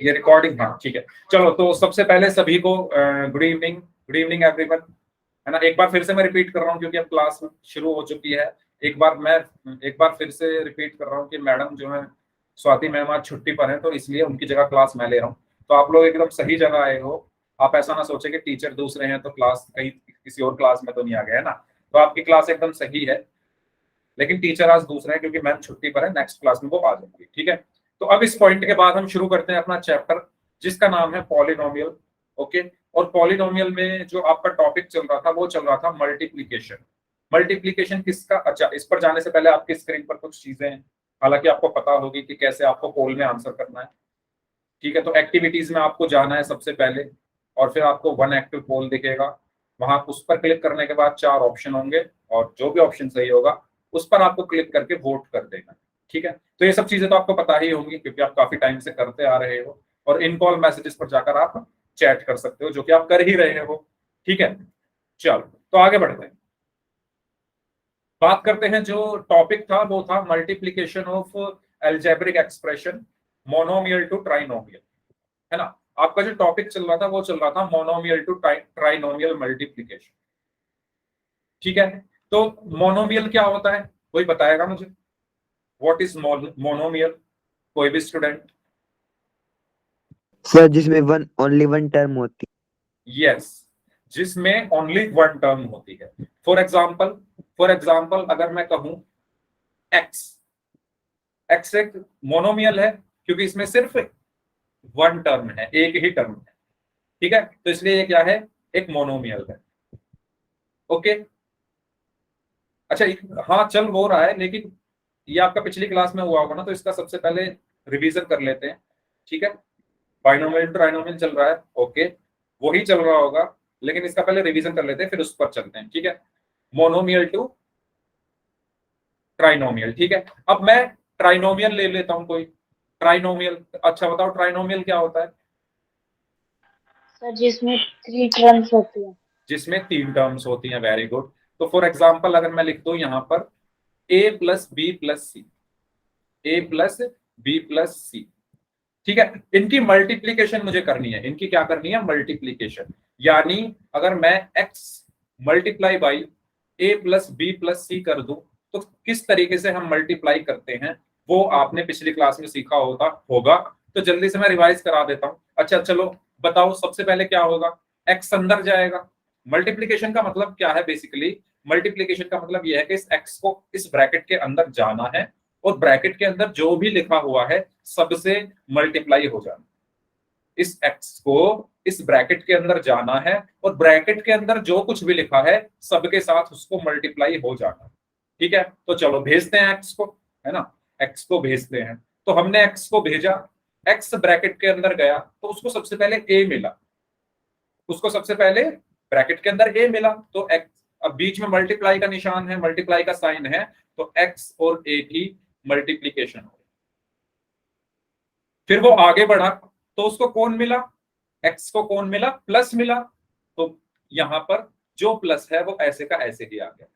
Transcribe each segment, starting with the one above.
ये रिकॉर्डिंग, हाँ ठीक है। चलो तो सबसे पहले सभी को good evening, good evening everyone, है ना। एक बार फिर से मैं रिपीट कर रहा हूँ क्योंकि अब क्लास शुरू हो चुकी है। एक बार फिर से रिपीट कर रहा हूँ कि मैडम जो है स्वाति मैम आज छुट्टी पर है, तो इसलिए उनकी जगह क्लास मैं ले रहा हूँ। तो आप लोग एकदम सही जगह आए हो। आप ऐसा ना सोचे कि टीचर दूसरे हैं तो क्लास कहीं किसी और क्लास में तो नहीं आ गया, है ना। तो आपकी क्लास एकदम सही है, लेकिन टीचर आज दूसरे हैं क्योंकि मैम छुट्टी पर है, नेक्स्ट क्लास में वो आ जाएंगी, ठीक है। तो अब इस पॉइंट के बाद हम शुरू करते हैं अपना चैप्टर जिसका नाम है पॉलिनोमियल। ओके। और पॉलिनोमियल में जो आपका टॉपिक चल रहा था वो चल रहा था मल्टीप्लीकेशन। मल्टीप्लीकेशन किसका, अच्छा इस पर जाने से पहले आपकी स्क्रीन पर कुछ चीजें हालांकि आपको पता होगी कि कैसे आपको पोल में आंसर करना है, ठीक है। तो एक्टिविटीज में आपको जाना है सबसे पहले, और फिर आपको वन एक्टिव पोल दिखेगा। वहां उस पर क्लिक करने के बाद 4 ऑप्शन होंगे, और जो भी ऑप्शन सही होगा उस पर आपको क्लिक करके वोट कर देना, ठीक है। तो ये सब चीजें तो आपको पता ही होंगी क्योंकि आप काफी टाइम से करते आ रहे हो। और इन कॉल मैसेजेस पर जाकर आप चैट कर सकते हो, जो कि आप कर ही रहे हो, ठीक है। चलो तो आगे बढ़ते हैं, बात करते हैं। जो टॉपिक था वो था multiplication of algebraic expression monomial to trinomial, है ना। आपका जो टॉपिक चल रहा था वो चल रहा था मोनोमियल टू ट्राइनोमियल मल्टीप्लीकेशन, ठीक है। तो मोनोमियल क्या होता है कोई बताएगा मुझे, व्हाट इज मोनोमियल, कोई भी स्टूडेंट। सर जिसमें वन ओनली वन टर्म होती यस, जिसमें ओनली वन टर्म होती है। फॉर एग्जाम्पल अगर मैं कहूं एक्स, एक्स एक मोनोमियल है क्योंकि इसमें सिर्फ वन टर्म है, एक ही टर्म है, ठीक है। तो इसलिए ये क्या है, एक मोनोमियल है। ओके। अच्छा हाँ चल वो रहा है, लेकिन ये आपका पिछली क्लास में हुआ होगा ना, तो इसका सबसे पहले रिवीजन कर लेते हैं, ठीक है। बाइनोमियल ट्राइनोमियल चल रहा है, ओके, वही चल रहा होगा, लेकिन इसका पहले रिवीजन कर लेते हैं फिर उस पर चलते हैं, ठीक है। मोनोमियल टू ट्राइनोमियल, ठीक है। अब मैं ट्राइनोमियल ले लेता हूं कोई, ट्राइनोमियल, अच्छा बताओ ट्राइनोमियल क्या होता है। सर जिसमें 3 टर्म्स होती है। जिसमें 3 टर्म्स होती हैं, वेरी गुड। तो फॉर एग्जाम्पल अगर मैं लिख दूं यहां पर ए प्लस बी प्लस सी, ए प्लस बी प्लस सी, ठीक है। इनकी मल्टीप्लीकेशन मुझे करनी है, इनकी क्या करनी है, मल्टीप्लीकेशन। यानी अगर मैं x multiply by a plus b plus c कर दूं तो किस तरीके से हम मल्टीप्लाई करते हैं वो आपने पिछली क्लास में सीखा होगा। तो जल्दी से मैं रिवाइज करा देता हूं। अच्छा चलो बताओ, सबसे पहले क्या होगा, x अंदर जाएगा। मल्टीप्लीकेशन का मतलब क्या है, बेसिकली मल्टीप्लीकेशन का मतलब यह है कि इस x को इस ब्रैकेट के अंदर जाना है, और ब्रैकेट के अंदर जो भी लिखा हुआ है सबसे मल्टीप्लाई हो जाना। इस x को इस ब्रैकेट के अंदर जाना है, और ब्रैकेट के अंदर जो कुछ भी लिखा है सबके साथ उसको मल्टीप्लाई हो जाना, ठीक है। तो चलो भेजते हैं x को, है ना, x को भेजते हैं। तो हमने x को भेजा, x ब्रैकेट के अंदर गया तो उसको सबसे पहले a मिला, उसको सबसे पहले ब्रैकेट के अंदर a मिला, तो x, अब बीच में मल्टीप्लाई का निशान है, मल्टीप्लाई का साइन है, तो x और a की मल्टीप्लीकेशन हो। फिर वो आगे बढ़ा तो उसको कौन मिला, x को कौन मिला, प्लस मिला। तो यहां पर जो प्लस है वो ऐसे का ऐसे ही आ गया।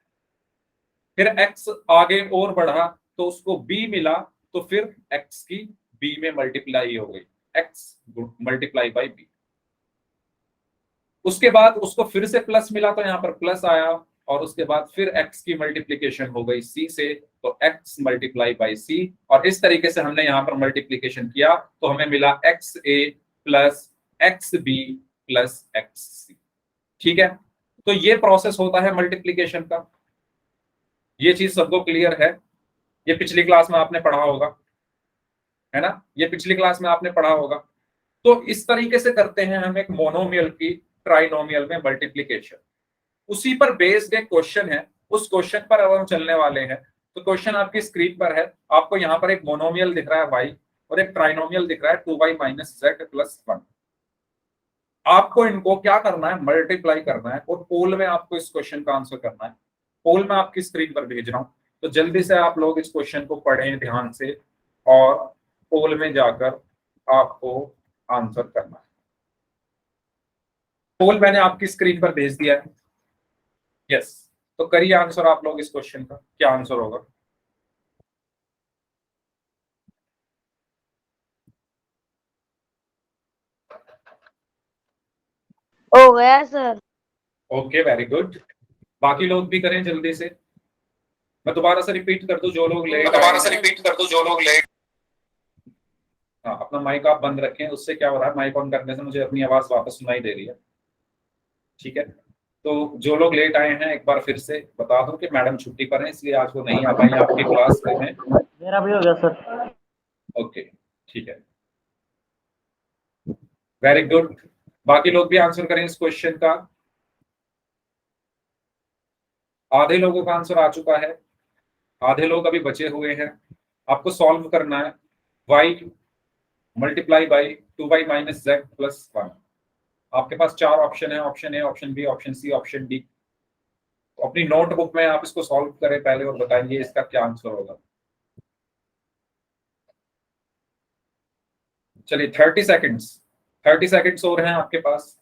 फिर x आगे और बढ़ा तो उसको b मिला, तो फिर x की b में मल्टीप्लाई हो गई, x मल्टीप्लाई बाई b। उसके बाद उसको फिर से प्लस मिला तो यहाँ पर प्लस आया, और उसके बाद फिर x की मल्टीप्लीकेशन हो गई c से, तो x मल्टीप्लाई बाई c। और इस तरीके से हमने यहाँ पर मल्टीप्लीकेशन किया तो हमें मिला xa plus xb plus xc, ठीक है। तो ये प्रोसेस होता है मल्टीप्लीकेशन का। ये चीज सबको क्लियर है, ये पिछली क्लास में आपने पढ़ा होगा, है ना, ये पिछली क्लास में आपने पढ़ा होगा। तो इस तरीके से करते हैं हम एक मोनोमियल की ट्राइनोमियल में मल्टीप्लीकेशन। उसी पर बेस्ड एक क्वेश्चन है, उस क्वेश्चन पर अब हम चलने वाले हैं। तो क्वेश्चन आपकी स्क्रीन पर है, आपको यहाँ पर एक मोनोमियल दिख रहा है y और एक ट्राइनोमियल दिख रहा है 2y माइनस जेड प्लस 1। आपको इनको क्या करना है, मल्टीप्लाई करना है, और पोल में आपको इस क्वेश्चन का आंसर करना है। पोल में आपकी स्क्रीन पर भेज रहा हूं, तो जल्दी से आप लोग इस क्वेश्चन को पढ़ें ध्यान से, और पोल में जाकर आपको आंसर करना है। पोल मैंने आपकी स्क्रीन पर भेज दिया है, यस। तो करिए आंसर आप लोग इस क्वेश्चन का, क्या आंसर होगा। हो गया सर। Okay, very good. बाकी लोग भी करें जल्दी से। मैं दोबारा से रिपीट कर दूं, जो लोग लेट दोबारा से रिपीट कर दो जो लोग लेट। हाँ, अपना माइक आप बंद रखें, उससे क्या हो रहा है, माइक ऑन करने से मुझे अपनी आवाज वापस सुनाई दे रही है। ठीक है, तो जो लोग लेट आए हैं एक बार फिर से बता दूं कि मैडम छुट्टी पर हैं, इसलिए आज वो नहीं आ पाई आपकी क्लास में। मेरा भी हो गया सर। ओके, ठीक है, वेरी गुड। बाकी लोग भी आंसर करें इस क्वेश्चन का। आधे लोगों का आंसर आ चुका है, आधे लोग अभी बचे हुए हैं। आपको सॉल्व करना है y multiply by 2y minus Z plus 1। आपके पास 4 ऑप्शन है, option A, option B, option C, option D. अपनी नोटबुक में आप इसको सॉल्व करें पहले और बताइए इसका क्या आंसर होगा। चलिए 30 सेकेंड्स और हैं आपके पास।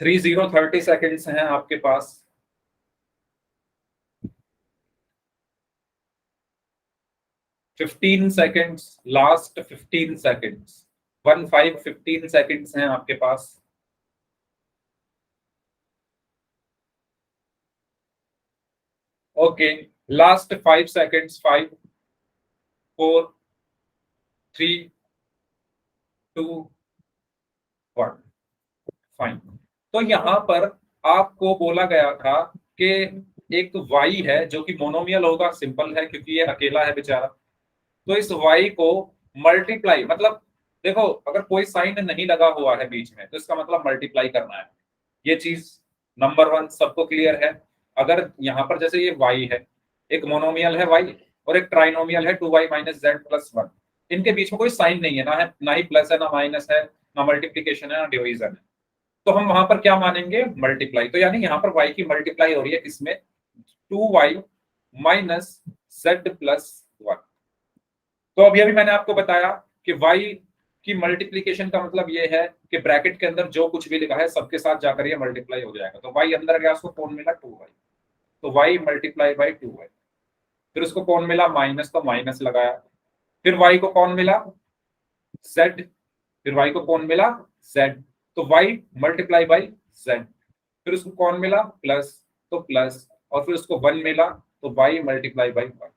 30 सेकेंड्स हैं आपके पास। 15 सेकेंड्स, लास्ट 15 सेकेंड्स, 15 सेकेंड्स हैं आपके पास। Okay, last 5 seconds, 5 4 3 2 1। फाइन। तो यहां पर आपको बोला गया था कि एक y है जो कि मोनोमियल होगा, सिंपल है क्योंकि ये अकेला है बेचारा। तो इस y को मल्टीप्लाई, मतलब देखो अगर कोई साइन नहीं लगा हुआ है बीच में तो इसका मतलब मल्टीप्लाई करना है। ये चीज नंबर 1 सबको क्लियर है। अगर यहाँ पर जैसे ये y है, एक मोनोमियल है y और एक ट्राइनोमियल है 2y माइनस जेड प्लस 1। इनके बीच में कोई साइन नहीं है, ना ही प्लस है, ना माइनस है, ना मल्टीप्लीकेशन है, ना डिवीजन है। तो हम वहां पर क्या मानेंगे, मल्टीप्लाई। तो यानी यहाँ पर y की मल्टीप्लाई हो रही है किसमें, 2y माइनस जेड प्लस 1। तो अभी अभी मैंने आपको बताया कि y की मल्टीप्लीकेशन का मतलब ये है कि ब्रैकेट के अंदर जो कुछ भी लिखा है सबके साथ जाकर ये मल्टीप्लाई हो जाएगा। तो y अंदर गया, उसको कौन मिला, 2y। तो y मल्टीप्लाई बाई 2y। फिर उसको कौन मिला, माइनस, तो माइनस लगाया। फिर y को कौन मिला, z। फिर y को कौन मिला, z। तो y मल्टीप्लाई बाई z। फिर उसको कौन मिला, प्लस, तो प्लस। और फिर उसको 1 मिला, तो y मल्टीप्लाई बाई 1।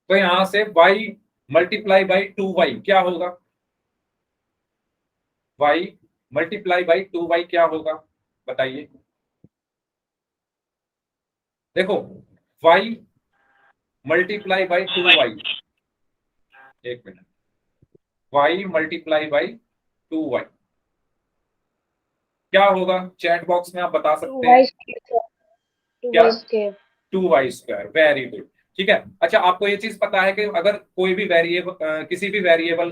तो यहां से y मल्टीप्लाई बाई 2y क्या होगा, y मल्टीप्लाई बाई 2y क्या होगा बताइए। देखो y मल्टीप्लाई बाई 2y, एक minute, y multiply by 2y क्या होगा, चैट बॉक्स में आप बता सकते हैं। 2y square 2y square, very good. ठीक है, अच्छा आपको ये चीज पता है कि अगर कोई भी वेरिएबल, किसी भी वेरिएबल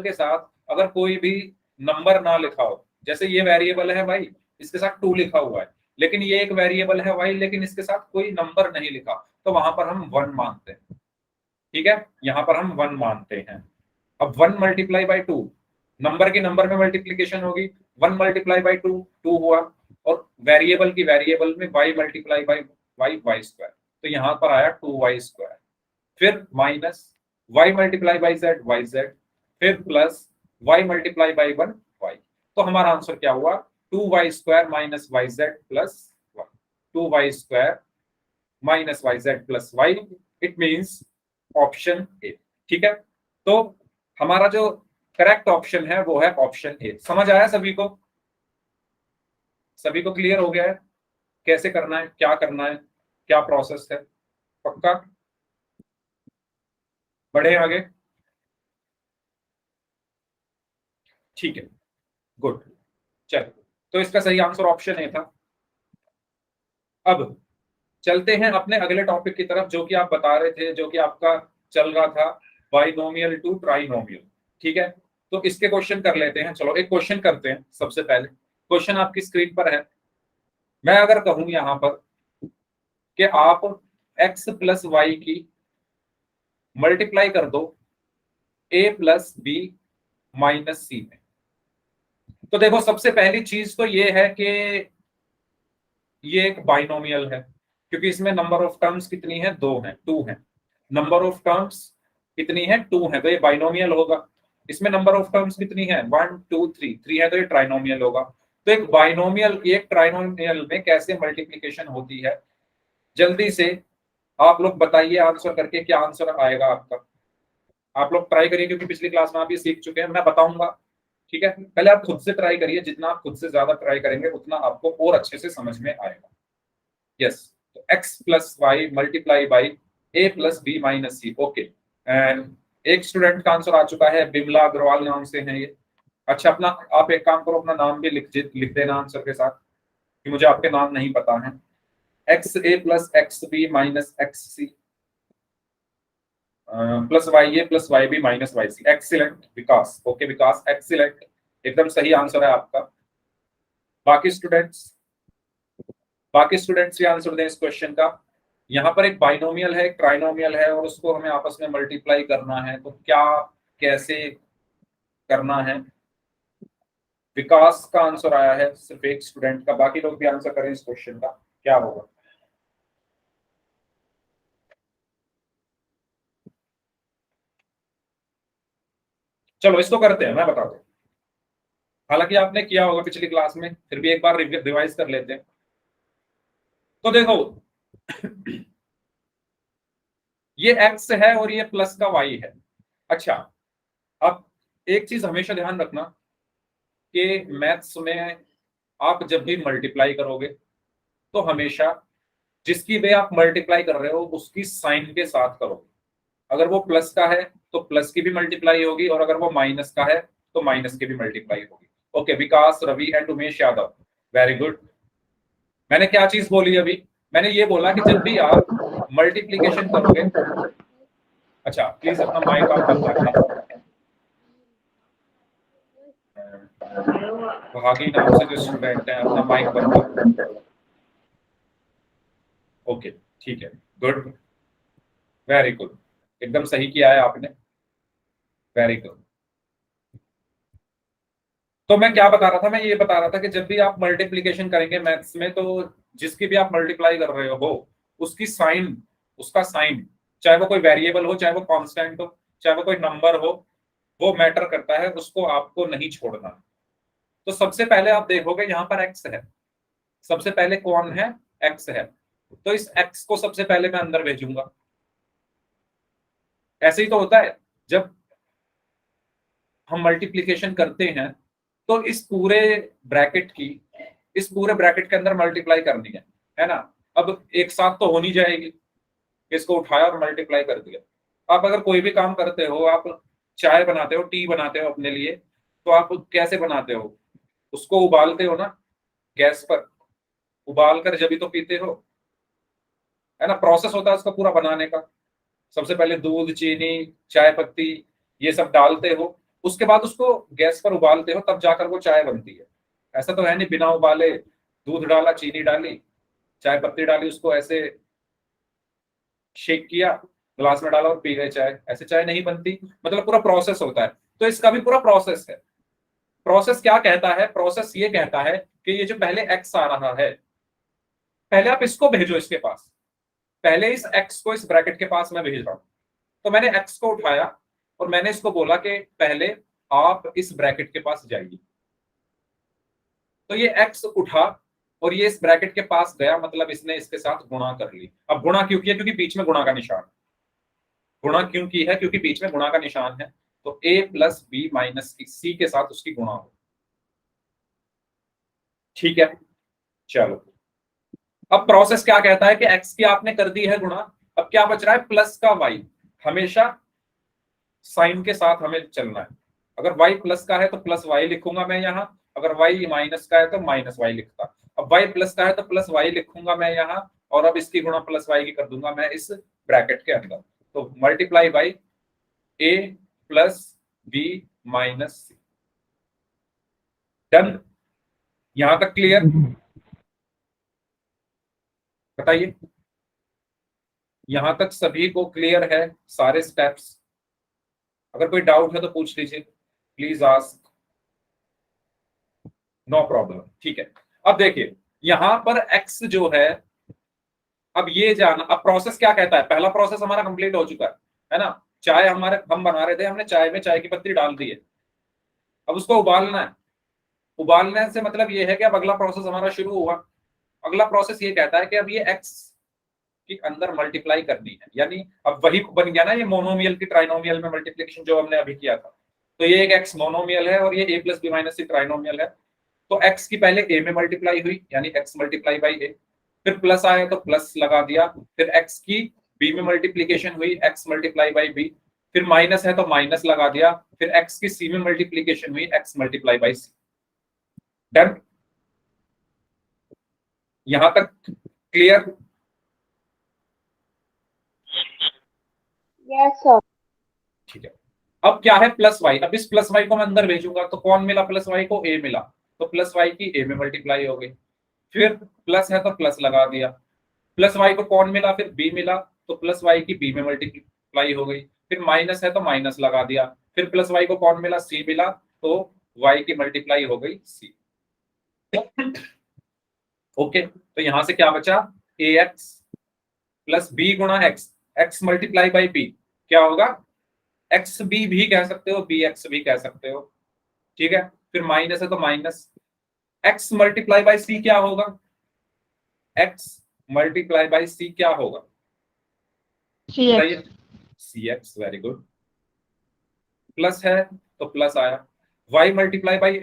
के साथ अगर कोई भी नंबर ना लिखा हो, जैसे ये वेरिएबल है भाई, इसके साथ 2 लिखा हुआ है, लेकिन ये एक वेरिएबल है भाई लेकिन इसके साथ कोई नंबर नहीं लिखा, तो वहां पर हम 1 मानते हैं। ठीक है, यहां पर हम 1 मानते हैं। अब 1 मल्टीप्लाई बाई 2, नंबर की नंबर में मल्टीप्लीकेशन होगी, 1 मल्टीप्लाई बाई 2 2 हुआ, और वेरिएबल की वेरिएबल में y multiply by y square, तो यहां पर आया 2y स्क्वायर। फिर minus y multiply by z, फिर plus y multiply by 1 y। तो हमारा आंसर क्या हुआ, 2y square minus yz plus 1। 2y square minus yz plus y, it means option A. ठीक है, तो हमारा जो करेक्ट ऑप्शन है वो है ऑप्शन ए। समझ आया सभी को, सभी को क्लियर हो गया है कैसे करना है, क्या करना है, क्या प्रोसेस है, पक्का। बढ़े आगे, ठीक है, गुड। चलो, तो इसका सही आंसर ऑप्शन ए था। अब चलते हैं अपने अगले टॉपिक की तरफ, जो कि आप बता रहे थे, जो कि आपका चल रहा था बाइनोमियल टू ट्राइनोमियल। ठीक है, तो इसके क्वेश्चन कर लेते हैं। चलो एक क्वेश्चन करते हैं सबसे पहले। क्वेश्चन आपकी स्क्रीन पर है। मैं अगर कहूं यहां पर कि आप x प्लस वाई की मल्टीप्लाई कर दो a प्लस बी माइनस सी में, तो देखो सबसे पहली चीज तो ये है कि ये एक बाइनोमियल है, क्योंकि इसमें नंबर ऑफ टर्म्स कितनी है, 2 हैं, 2 हैं। नंबर ऑफ टर्म्स कितनी है, 2 है, तो ये बाइनोमियल होगा। इसमें नंबर ऑफ टर्म्स कितनी है, 1 2 3, 3 है तो ये ट्राइनोमियल होगा। तो एक बाइनोमियल एक ट्राइनोमियल में कैसे मल्टीप्लिकेशन होती है, जल्दी से आप लोग बताइए आंसर करके, क्या आंसर आएगा आपका। आप लोग ट्राई करिए, क्योंकि पिछली क्लास में आप ये सीख चुके हैं, मैं बताऊंगा। ठीक है, पहले आप खुद से ट्राई करिए, जितना आप खुद से ज्यादा ट्राई करेंगे उतना आपको और अच्छे से समझ में आएगा। यस, तो x plus Y multiply by a plus B minus C. Okay, and एक स्टूडेंट का आंसर आ चुका है, बिमला अग्रवाल नाम से है ये। अच्छा, अपना आप एक काम करो, अपना नाम भी लिख देना आंसर के साथ, कि मुझे आपके नाम नहीं पता है। X a plus x b minus x c plus y a plus y b minus y c. Excellent Vikas, okay Vikas, excellent, एकदम सही आंसर है आपका। बाकी स्टूडेंट्स भी आंसर दें इस क्वेश्चन का। यहाँ पर एक बाइनोमियल है, एक ट्राइनोमियल है, और उसको हमें आपस में मल्टीप्लाई करना है, तो क्या कैसे करना है। विकास का आंसर आया है सिर्फ एक स्टूडेंट का, बाकी लोग भी आंसर करें इस क्वेश्चन का, क्या होगा। चलो इसको करते हैं, मैं बता दूं, हालांकि आपने किया होगा पिछली क्लास में, फिर भी एक बार रिवाइज कर लेते हैं। तो देखो ये x है और ये प्लस का y है। अच्छा, अब एक चीज हमेशा ध्यान रखना कि मैथ्स में आप जब भी मल्टीप्लाई करोगे तो हमेशा जिसकी वे आप मल्टीप्लाई कर रहे हो उसकी साइन के साथ करो। अगर वो प्लस का है तो प्लस की भी मल्टीप्लाई होगी, और अगर वो माइनस का है तो माइनस की भी मल्टीप्लाई होगी। Okay, Vikas, Ravi and Umesh Yadav, very good. मैंने क्या चीज बोली अभी, मैंने ये बोला कि जब भी आप मल्टीप्लीकेशन करोगे, अच्छा प्लीज अपना माइक आप बंद रखें। भागी नाम से जो स्टूडेंट है अपना माइक बंद करो। ओके ठीक है, गुड, वेरी गुड, एकदम सही किया है आपने, वेरी गुड। तो मैं क्या बता रहा था, मैं ये बता रहा था कि जब भी आप मल्टीप्लीकेशन करेंगे मैथ्स में, तो जिसकी भी आप मल्टीप्लाई कर रहे हो उसकी साइन, उसका साइन, चाहे वो कोई वेरिएबल हो, चाहे वो कांस्टेंट हो, चाहे वो कोई नंबर हो, वो मैटर करता है, उसको आपको नहीं छोड़ना। तो सबसे पहले आप देखोगे यहाँ पर एक्स है, सबसे पहले कौन है, एक्स है, तो इस एक्स को सबसे पहले मैं अंदर भेजूंगा। ऐसे ही तो होता है, जब हम मल्टीप्लीकेशन करते हैं तो इस पूरे ब्रैकेट के अंदर मल्टीप्लाई करनी है ना। अब एक साथ तो हो नहीं जाएगी, इसको उठाया और मल्टीप्लाई कर दिया। आप अगर कोई भी काम करते हो, आप चाय बनाते हो, टी बनाते हो अपने लिए, तो आप कैसे बनाते हो, उसको उबालते हो ना, गैस पर उबाल कर जब ही तो पीते हो, है ना। प्रोसेस होता है उसका पूरा बनाने का, सबसे पहले दूध, चीनी, चाय पत्ती ये सब डालते हो, उसके बाद उसको गैस पर उबालते हो, तब जाकर वो चाय बनती है। ऐसा तो है नहीं बिना उबाले दूध डाला, चीनी डाली, चाय पत्ती डाली, उसको ऐसे शेक किया, ग्लास में डाला और पी गए चाय, ऐसे चाय नहीं बनती। मतलब पूरा प्रोसेस होता है, तो इसका भी पूरा प्रोसेस है। प्रोसेस क्या कहता है, प्रोसेस ये कहता है कि ये जो पहले एक्स आ रहा है, पहले आप इसको भेजो इसके पास, पहले इस एक्स को इस ब्रैकेट के पास मैं भेज रहा हूं। तो मैंने एक्स को उठाया और मैंने इसको बोला कि पहले आप इस ब्रैकेट के पास जाइए। तो ये एक्स उठा और ये इस ब्रैकेट के पास गया, मतलब इसने इसके साथ गुणा कर ली। अब गुणा क्यों किया, क्योंकि बीच में गुणा का निशान, गुणा क्यों की है, क्योंकि बीच में गुणा का निशान है, तो a प्लस बी माइनस सी के साथ उसकी गुणा हो। ठीक है, चलो अब प्रोसेस क्या कहता है कि x की आपने कर दी है गुणा, अब क्या बच रहा है, प्लस का y। हमेशा साइन के साथ हमें चलना है, अगर y प्लस का है तो प्लस y लिखूंगा मैं यहाँ, अगर y माइनस का है तो माइनस y लिखता। अब y प्लस का है तो प्लस y लिखूंगा मैं यहाँ, और अब इसकी गुणा प्लस y की कर दूंगा मैं इस ब्रैकेट के अंदर। तो multiply by a plus B minus C, done. यहां तक क्लियर, बताइए यहां तक सभी को क्लियर है सारे स्टेप्स। अगर कोई डाउट है तो पूछ लीजिए, प्लीज आस्क, नो प्रॉब्लम। ठीक है, अब देखिए यहां पर x जो है अब ये जाना, अब प्रोसेस क्या कहता है, पहला प्रोसेस हमारा कंप्लीट हो चुका है ना, चाय हमारे हम बना रहे थे, हमने चाय में चाय की पत्ती डाल दी है, अब उसको उबालना है। उबालने से मतलब ये है कि अब अगला प्रोसेस हमारा शुरू हुआ। अगला प्रोसेस ये कहता है कि अब ये एक्स के अंदर मल्टीप्लाई करनी है, यानी अब वही बन गया ना ये मोनोमियल की ट्राइनोमियल में मल्टीप्लिकेशन जो हमने अभी किया था। तो ये एक एक्स मोनोमियल है और ये ए प्लस बी माइनस सी ट्राइनोमियल है। तो एक्स की पहले ए में मल्टीप्लाई हुई, यानी एक्स मल्टीप्लाई बाई ए, फिर प्लस आया तो प्लस लगा दिया, फिर एक्स की बी में मल्टीप्लीकेशन हुई, एक्स मल्टीप्लाई बाई बी, फिर माइनस है तो माइनस लगा दिया, फिर एक्स की सी में मल्टीप्लीकेशन हुई, X multiply by C. Done, यहां तक क्लियर? Yes sir. ठीक है, अब क्या है प्लस वाई, अब इस प्लस वाई को मैं अंदर भेजूंगा तो कौन मिला प्लस वाई को, ए मिला, तो प्लस वाई की ए में मल्टीप्लाई हो गई, फिर प्लस है तो प्लस लगा दिया, प्लस वाई को कौन मिला, फिर बी मिला, तो प्लस वाई की बी में मल्टीप्लाई हो गई, फिर माइनस है तो माइनस लगा दिया, फिर प्लस वाई को कौन मिला, सी मिला, तो वाई की मल्टीप्लाई हो गई सी। ओके, तो यहां से क्या बचा, ए एक्स प्लस बी गुणा X, X multiply by B क्या होगा, एक्स बी भी कह सकते हो, बी एक्स भी कह सकते हो, ठीक है, फिर माइनस है तो minus, X multiply by C क्या होगा, एक्स मल्टीप्लाई बाई सी क्या होगा, बताइए, C X, very good, plus है तो प्लस आया, Y multiply by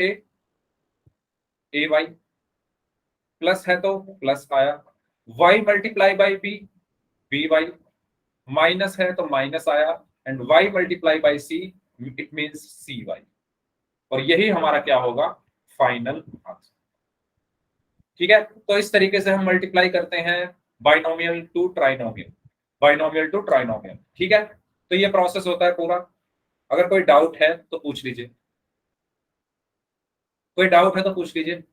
A Y, plus है तो प्लस आया, Y multiply by B, B Y, minus है तो माइनस आया, and Y multiply by C, it means C Y, और यही हमारा क्या होगा, फाइनल आंसर। ठीक है, तो इस तरीके से हम मल्टीप्लाई करते हैं binomial to trinomial, binomial to trinomial. ठीक है, तो ये प्रोसेस होता है पूरा। अगर कोई डाउट है तो पूछ लीजिए, कोई डाउट है तो पूछ लीजिए।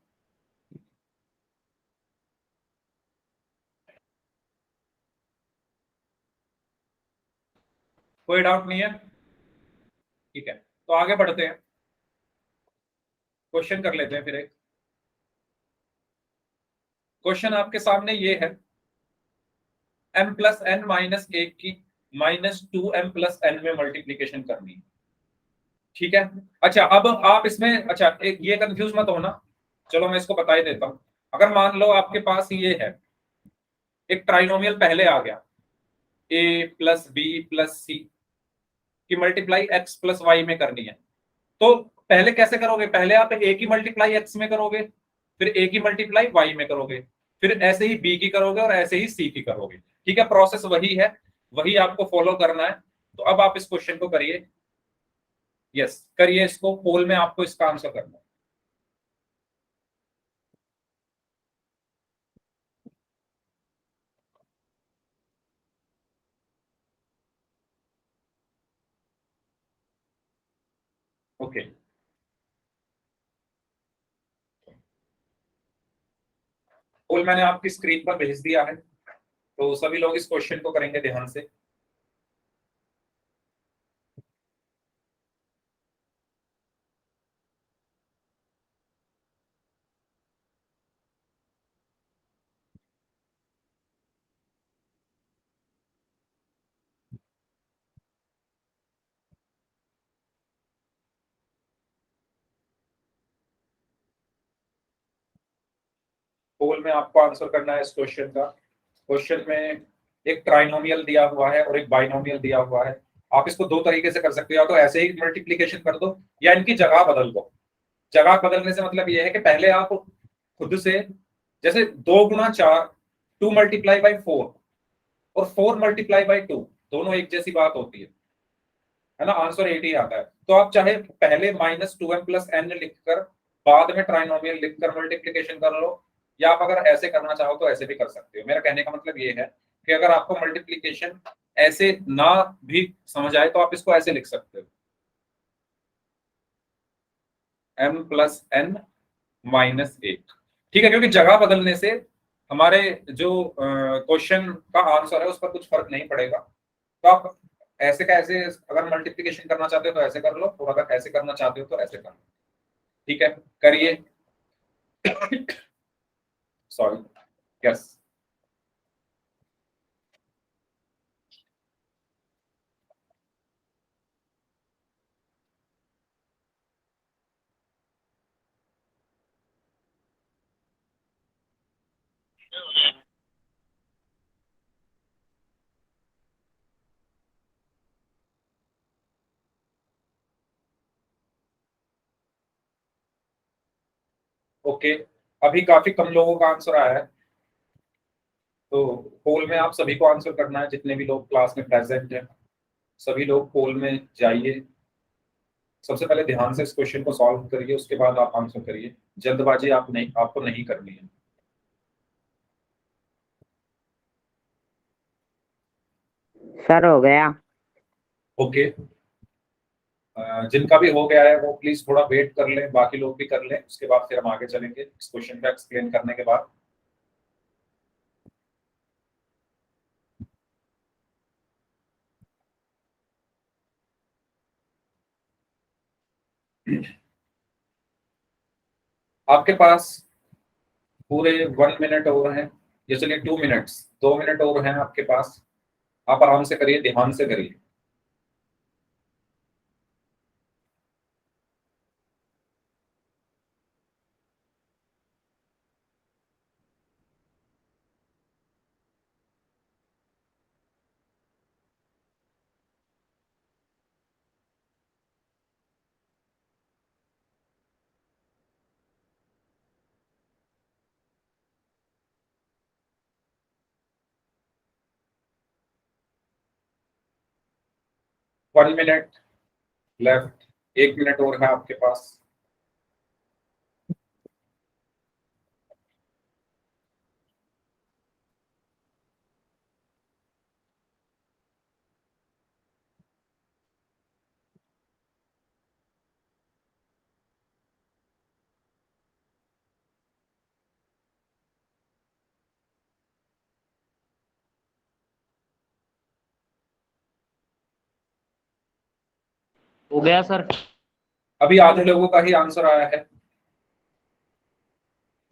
कोई डाउट नहीं है? ठीक है, तो आगे बढ़ते हैं, क्वेश्चन कर लेते हैं फिर एक क्वेश्चन आपके सामने ये है, m प्लस एन माइनस एक की minus two M plus N में मल्टीप्लीकेशन करनी है। ठीक है, अच्छा अब आप इसमें, अच्छा एक ये कंफ्यूज मत होना, चलो मैं इसको बता ही देता हूं। अगर मान लो आपके पास ये है, एक ट्राइनोमियल पहले आ गया, ए प्लस बी प्लस सी की मल्टीप्लाई एक्स प्लस वाई में करनी है, तो पहले कैसे करोगे, पहले आप ए की मल्टीप्लाई एक्स में करोगे, फिर ए की मल्टीप्लाई वाई में करोगे, फिर ऐसे ही बी की करोगे और ऐसे ही सी की करोगे। ठीक है, प्रोसेस वही है, वही आपको फॉलो करना है। तो अब आप इस क्वेश्चन को करिए, यस करिए इसको, पोल में आपको इसका आंसर करना है। ओके, पोल मैंने आपकी स्क्रीन पर भेज दिया है, तो सभी लोग इस क्वेश्चन को करेंगे ध्यान से। पोल में आपको आंसर करना है इस क्वेश्चन का। क्वेश्चन में एक ट्राइनोमियल दिया हुआ है और एक बाइनोमियल दिया हुआ है। आप इसको दो तरीके से कर सकते हो, या तो ऐसे ही मल्टीप्लीकेशन कर दो या इनकी जगह बदल दो। जगह बदलने से मतलब ये है कि पहले आप खुद से, जैसे 2 गुणा 4, 2 × 4 और 4 × 2 दोनों एक जैसी बात होती है ना, आंसर 8 ही आता है। तो आप चाहे पहले minus two M plus N लिखकर बाद में ट्राइनोमियल लिखकर मल्टीप्लीकेशन कर लो, या आप अगर ऐसे करना चाहो तो ऐसे भी कर सकते हो। मेरा कहने का मतलब ये है कि अगर आपको मल्टीप्लीकेशन ऐसे ना भी समझ आए तो आप इसको ऐसे लिख सकते हो, m प्लस एन माइनस 1। ठीक है, क्योंकि जगह बदलने से हमारे जो क्वेश्चन का आंसर है उस पर कुछ फर्क नहीं पड़ेगा। तो आप ऐसे का ऐसे अगर मल्टीप्लीकेशन करना चाहते हो तो ऐसे कर लो, और अगर ऐसे करना चाहते हो तो ऐसे कर लो। ठीक है, करिए। सॉरी, यस ओके, अभी काफी कम लोगों का आंसर आया है, तो पोल में आप सभी को आंसर करना है, जितने भी लोग क्लास में प्रेजेंट हैं सभी लोग पोल में जाइए। सबसे पहले ध्यान से इस क्वेश्चन को सॉल्व करिए, उसके बाद आप आंसर करिए। जल्दबाजी आपको नहीं करनी है। सर हो गया। ओके, जिनका भी हो गया है वो प्लीज थोड़ा वेट कर लें, बाकी लोग भी कर लें, उसके बाद फिर हम आगे चलेंगे इस क्वेश्चन का एक्सप्लेन करने के बाद। आपके पास पूरे 1 मिनट और हैं, ये चलिए 2 मिनट्स, 2 मिनट और हैं आपके पास। आप आराम से करिए, ध्यान से करिए। वन मिनट लेफ्ट, 1 मिनट और है आपके पास। हो गया सर। अभी आधे लोगों का ही आंसर आया है।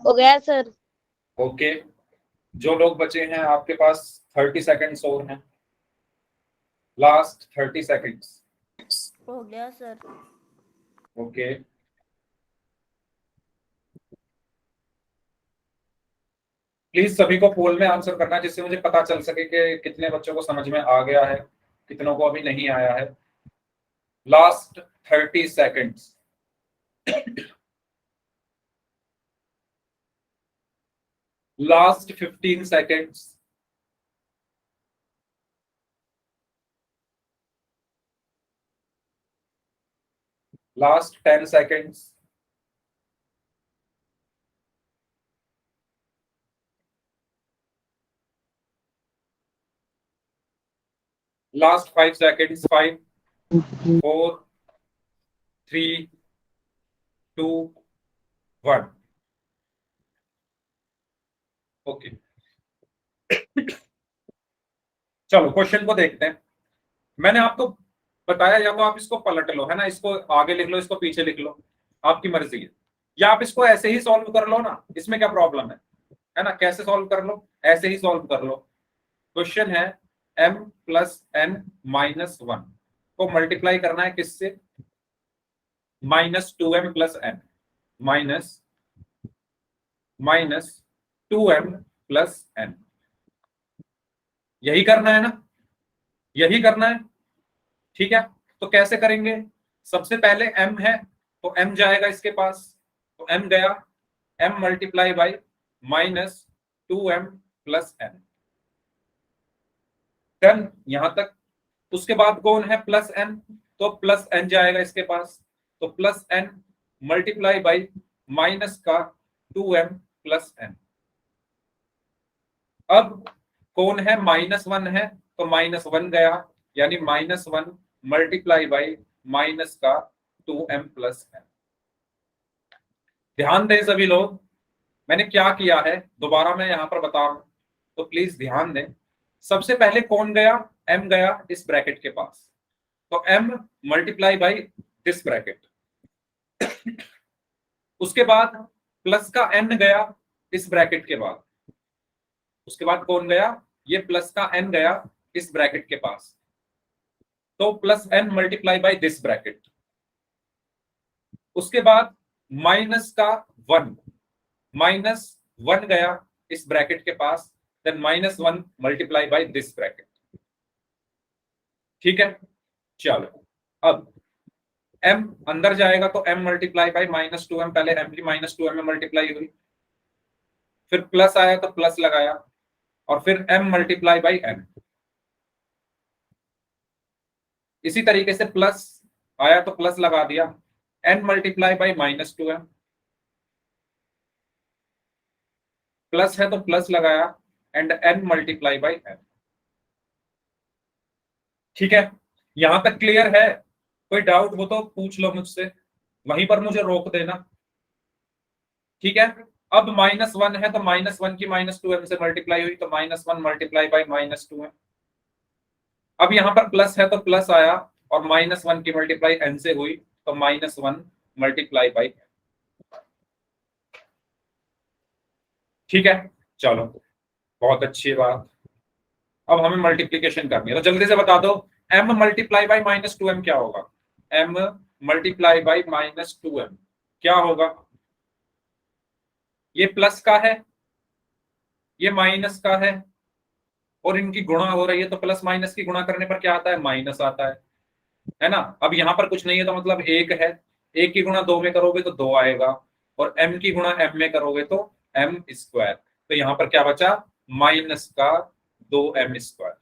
हो गया सर। ओके, जो लोग बचे हैं आपके पास 30 सेकेंड्स और हैं, लास्ट 30 सेकेंड्स। हो गया सर। ओके, प्लीज सभी को पोल में आंसर करना है, जिससे मुझे पता चल सके कि कितने बच्चों को समझ में आ गया है, कितनों को अभी नहीं आया है। Last 30 seconds. Last 15 seconds. Last 10 seconds. Last 5 seconds. 5, 4, 3, 2, 1। Okay, चलो क्वेश्चन को देखते हैं। मैंने आपको बताया, या तो आप इसको पलट लो, है ना, इसको आगे लिख लो, इसको पीछे लिख लो, आपकी मर्जी है, या आप इसको ऐसे ही सॉल्व कर लो ना, इसमें क्या प्रॉब्लम है ना। कैसे सॉल्व कर लो, ऐसे ही सॉल्व कर लो। क्वेश्चन है m+n-1 को मल्टीप्लाई करना है किससे, -2m+n, -2m+n। यही करना है ना, यही करना है, ठीक है। तो कैसे करेंगे, सबसे पहले m है तो m जाएगा इसके पास, तो m गया, m multiply by -2m+n, done यहां तक। उसके बाद कौन है +n, तो +n जाएगा इसके पास, तो +n मल्टीप्लाई बाई माइनस का 2m+n। अब कौन है, -1 है, तो -1 गया, यानी -1 मल्टीप्लाई बाई माइनस का 2m+n। ध्यान दें सभी लोग, मैंने क्या किया है दोबारा मैं यहां पर बता रहा हूं, तो प्लीज ध्यान दें। सबसे पहले कौन गया, m गया इस ब्रैकेट के पास, तो m multiply by this bracket. उसके बाद प्लस का n गया इस ब्रैकेट के बाद, उसके बाद कौन गया, ये प्लस का n गया इस ब्रैकेट के पास, तो +n multiply by this bracket. उसके बाद -1 गया इस ब्रैकेट के पास, then -1 multiply by this bracket. ठीक है, चलो अब m अंदर जाएगा तो m मल्टीप्लाई बाय -2m, पहले m की -2m में मल्टीप्लाई हुई, फिर प्लस आया तो प्लस लगाया, और फिर m मल्टीप्लाई बाय n। इसी तरीके से प्लस आया तो प्लस लगा दिया, n multiply by -2m, plus है तो प्लस लगाया, and n multiply by n। ठीक है, यहां तक क्लियर है? कोई डाउट हो तो पूछ लो मुझसे, वहीं पर मुझे रोक देना। ठीक है, अब -1 है तो -1 की -2m से मल्टीप्लाई हुई तो -1 मल्टीप्लाई बाय -2m। अब यहां पर प्लस है तो प्लस आया, और -1 की मल्टीप्लाई n से हुई तो -1 मल्टीप्लाई बाय। ठीक है, चलो बहुत अच्छी बात। अब हमें मल्टीप्लीकेशन करनी है, तो जल्दी से बता दो m मल्टीप्लाई बाय -2m क्या होगा? m मल्टीप्लाई बाय -2m क्या होगा? ये प्लस का है, ये माइनस का है, और इनकी गुणा हो रही है, तो प्लस माइनस की गुणा करने पर क्या आता है? माइनस आता है ना। अब यहां पर कुछ नहीं है तो मतलब एक है, एक की गुणा 2 में करोगे तो 2 आएगा, और m की गुणा m में करोगे तो m²। तो यहां पर क्या बचा? माइनस का 2m²।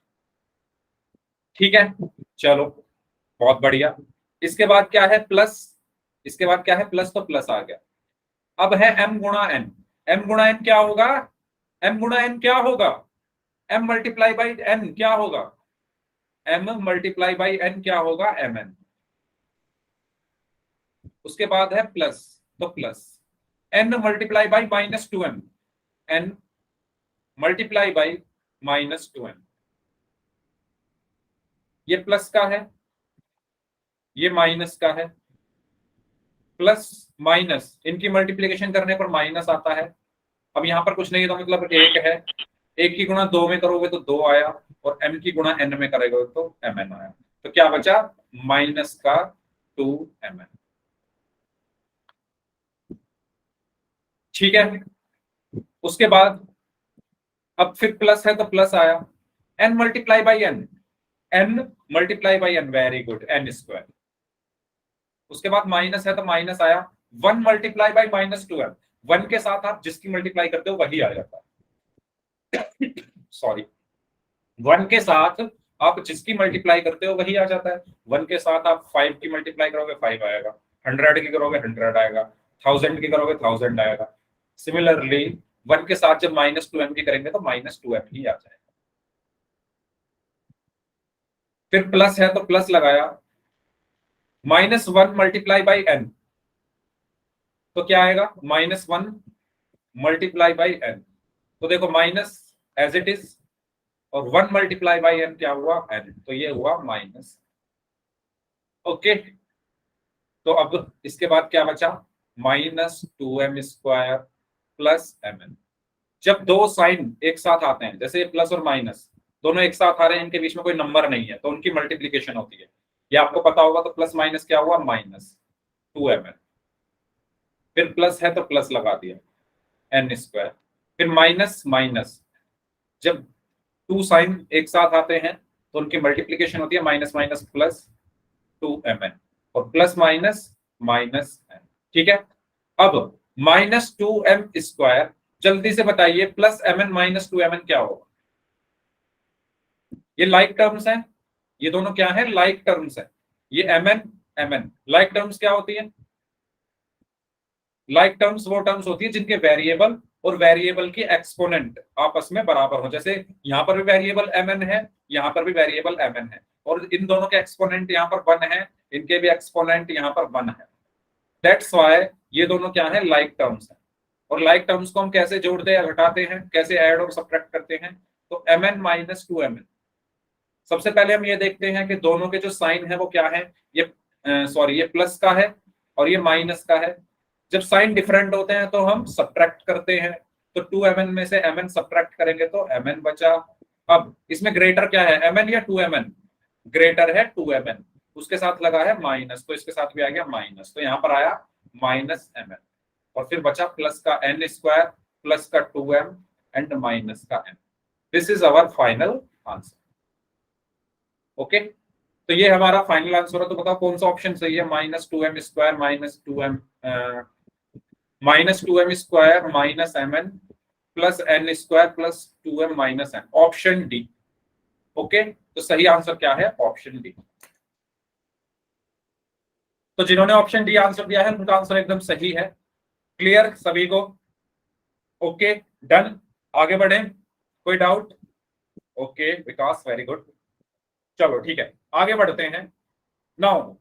ठीक है, चलो बहुत बढ़िया। इसके बाद क्या है? प्लस। इसके बाद क्या है? प्लस, तो प्लस आ गया। अब है m गुणा n। m गुणा n क्या होगा? m गुणा n क्या होगा? m मल्टीप्लाई बाई n क्या होगा? m मल्टीप्लाई बाई n क्या होगा? mn। उसके बाद है प्लस, तो plus n multiply by -2m, n multiply by -2m। ये प्लस का है, ये माइनस का है, प्लस माइनस इनकी मल्टीप्लिकेशन करने पर माइनस आता है। अब यहां पर कुछ नहीं है तो मतलब एक है, एक की गुणा 2 में करोगे तो 2 आया, और m की गुणा n में करोगे तो mn आया। तो क्या बचा? माइनस का 2mn। ठीक है, उसके बाद अब फिर प्लस है तो प्लस आया, n multiply by n, n multiply by n, very good, n²। उसके बाद माइनस है तो माइनस आया, 1 मल्टीप्लाई बाई -2m, 1 के साथ आप जिसकी मल्टीप्लाई करते हो वही आ जाता है। सॉरी, 1 के साथ आप जिसकी मल्टीप्लाई करते हो वही आ जाता है। 1 के साथ आप 5 की मल्टीप्लाई करोगे 5 आएगा, 100 की करोगे 100 आएगा, 1000 की करोगे 1000 आएगा। सिमिलरली 1 के साथ जब -2m की करेंगे तो -2m ही आ जाएगा। फिर प्लस है तो प्लस लगाया, -1 मल्टीप्लाई बाई n, तो क्या आएगा? -1 मल्टीप्लाई बाई n। तो देखो माइनस एज इट इज, और 1 मल्टीप्लाई बाई n क्या हुआ? n। तो ये हुआ माइनस। ओके, तो अब इसके बाद क्या बचा? -2m² plus mn। जब दो साइन एक साथ आते हैं, जैसे प्लस और माइनस दोनों एक साथ आ रहे हैं, इनके बीच में कोई नंबर नहीं है, तो उनकी मल्टीप्लीकेशन होती है। ये आपको पता होगा। तो प्लस माइनस क्या हुआ? -2mn। फिर प्लस है तो प्लस लगा दिया, n²। फिर माइनस माइनस, जब 2 साइन एक साथ आते हैं तो उनकी मल्टीप्लीकेशन होती है, माइनस माइनस प्लस 2mn, और प्लस माइनस माइनस n। ठीक है, अब -2m², जल्दी से बताइए प्लस mn -2mn क्या होगा? ये लाइक टर्म्स हैं, ये दोनों क्या है? लाइक टर्म्स है। ये mn लाइक टर्म्स क्या होती है? लाइक टर्म्स वो टर्म्स होती है जिनके वेरिएबल और वेरिएबल की एक्सपोनेंट आपस में बराबर हो। जैसे यहां पर भी वेरिएबल mn है, यहां पर भी वेरिएबल mn है, और इन दोनों के एक्सपोनेंट यहां पर 1 है, इनके भी एक्सपोनेंट यहां पर 1 है। दैट्स व्हाई ये दोनों क्या है? लाइक टर्म्स है। और लाइक टर्म्स को हम कैसे जोड़ते हैं, घटाते हैं, कैसे ऐड और सब्ट्रैक्ट करते हैं? तो mn -2mn। सबसे पहले हम ये देखते हैं कि दोनों के जो साइन है वो क्या है। ये ये प्लस का है और ये माइनस का है। जब साइन डिफरेंट होते हैं तो हम सब्ट्रैक्ट करते हैं, तो 2mn में से mn सब्ट्रैक्ट करेंगे तो mn बचा। अब इसमें ग्रेटर क्या है, mn या 2mn? ग्रेटर है 2mn, उसके साथ लगा है माइनस, तो इसके साथ भी आ गया माइनस, तो यहाँ पर आया -mn, और फिर बचा प्लस का n² प्लस का 2m एंड माइनस का m। This is our final answer. Okay, तो ये हमारा फाइनल आंसर है। तो बताओ कौन सा ऑप्शन सही है? -2m square -2m square minus mn plus n square plus 2m minus n, option D. Okay, तो सही आंसर क्या है? Option D. तो जिन्होंने ऑप्शन डी आंसर दिया है उनका आंसर एकदम सही है। क्लियर सभी को? ओके, डन, आगे बढ़े। कोई डाउट? ओके विकास, वेरी गुड। चलो ठीक है, आगे बढ़ते हैं। नाउ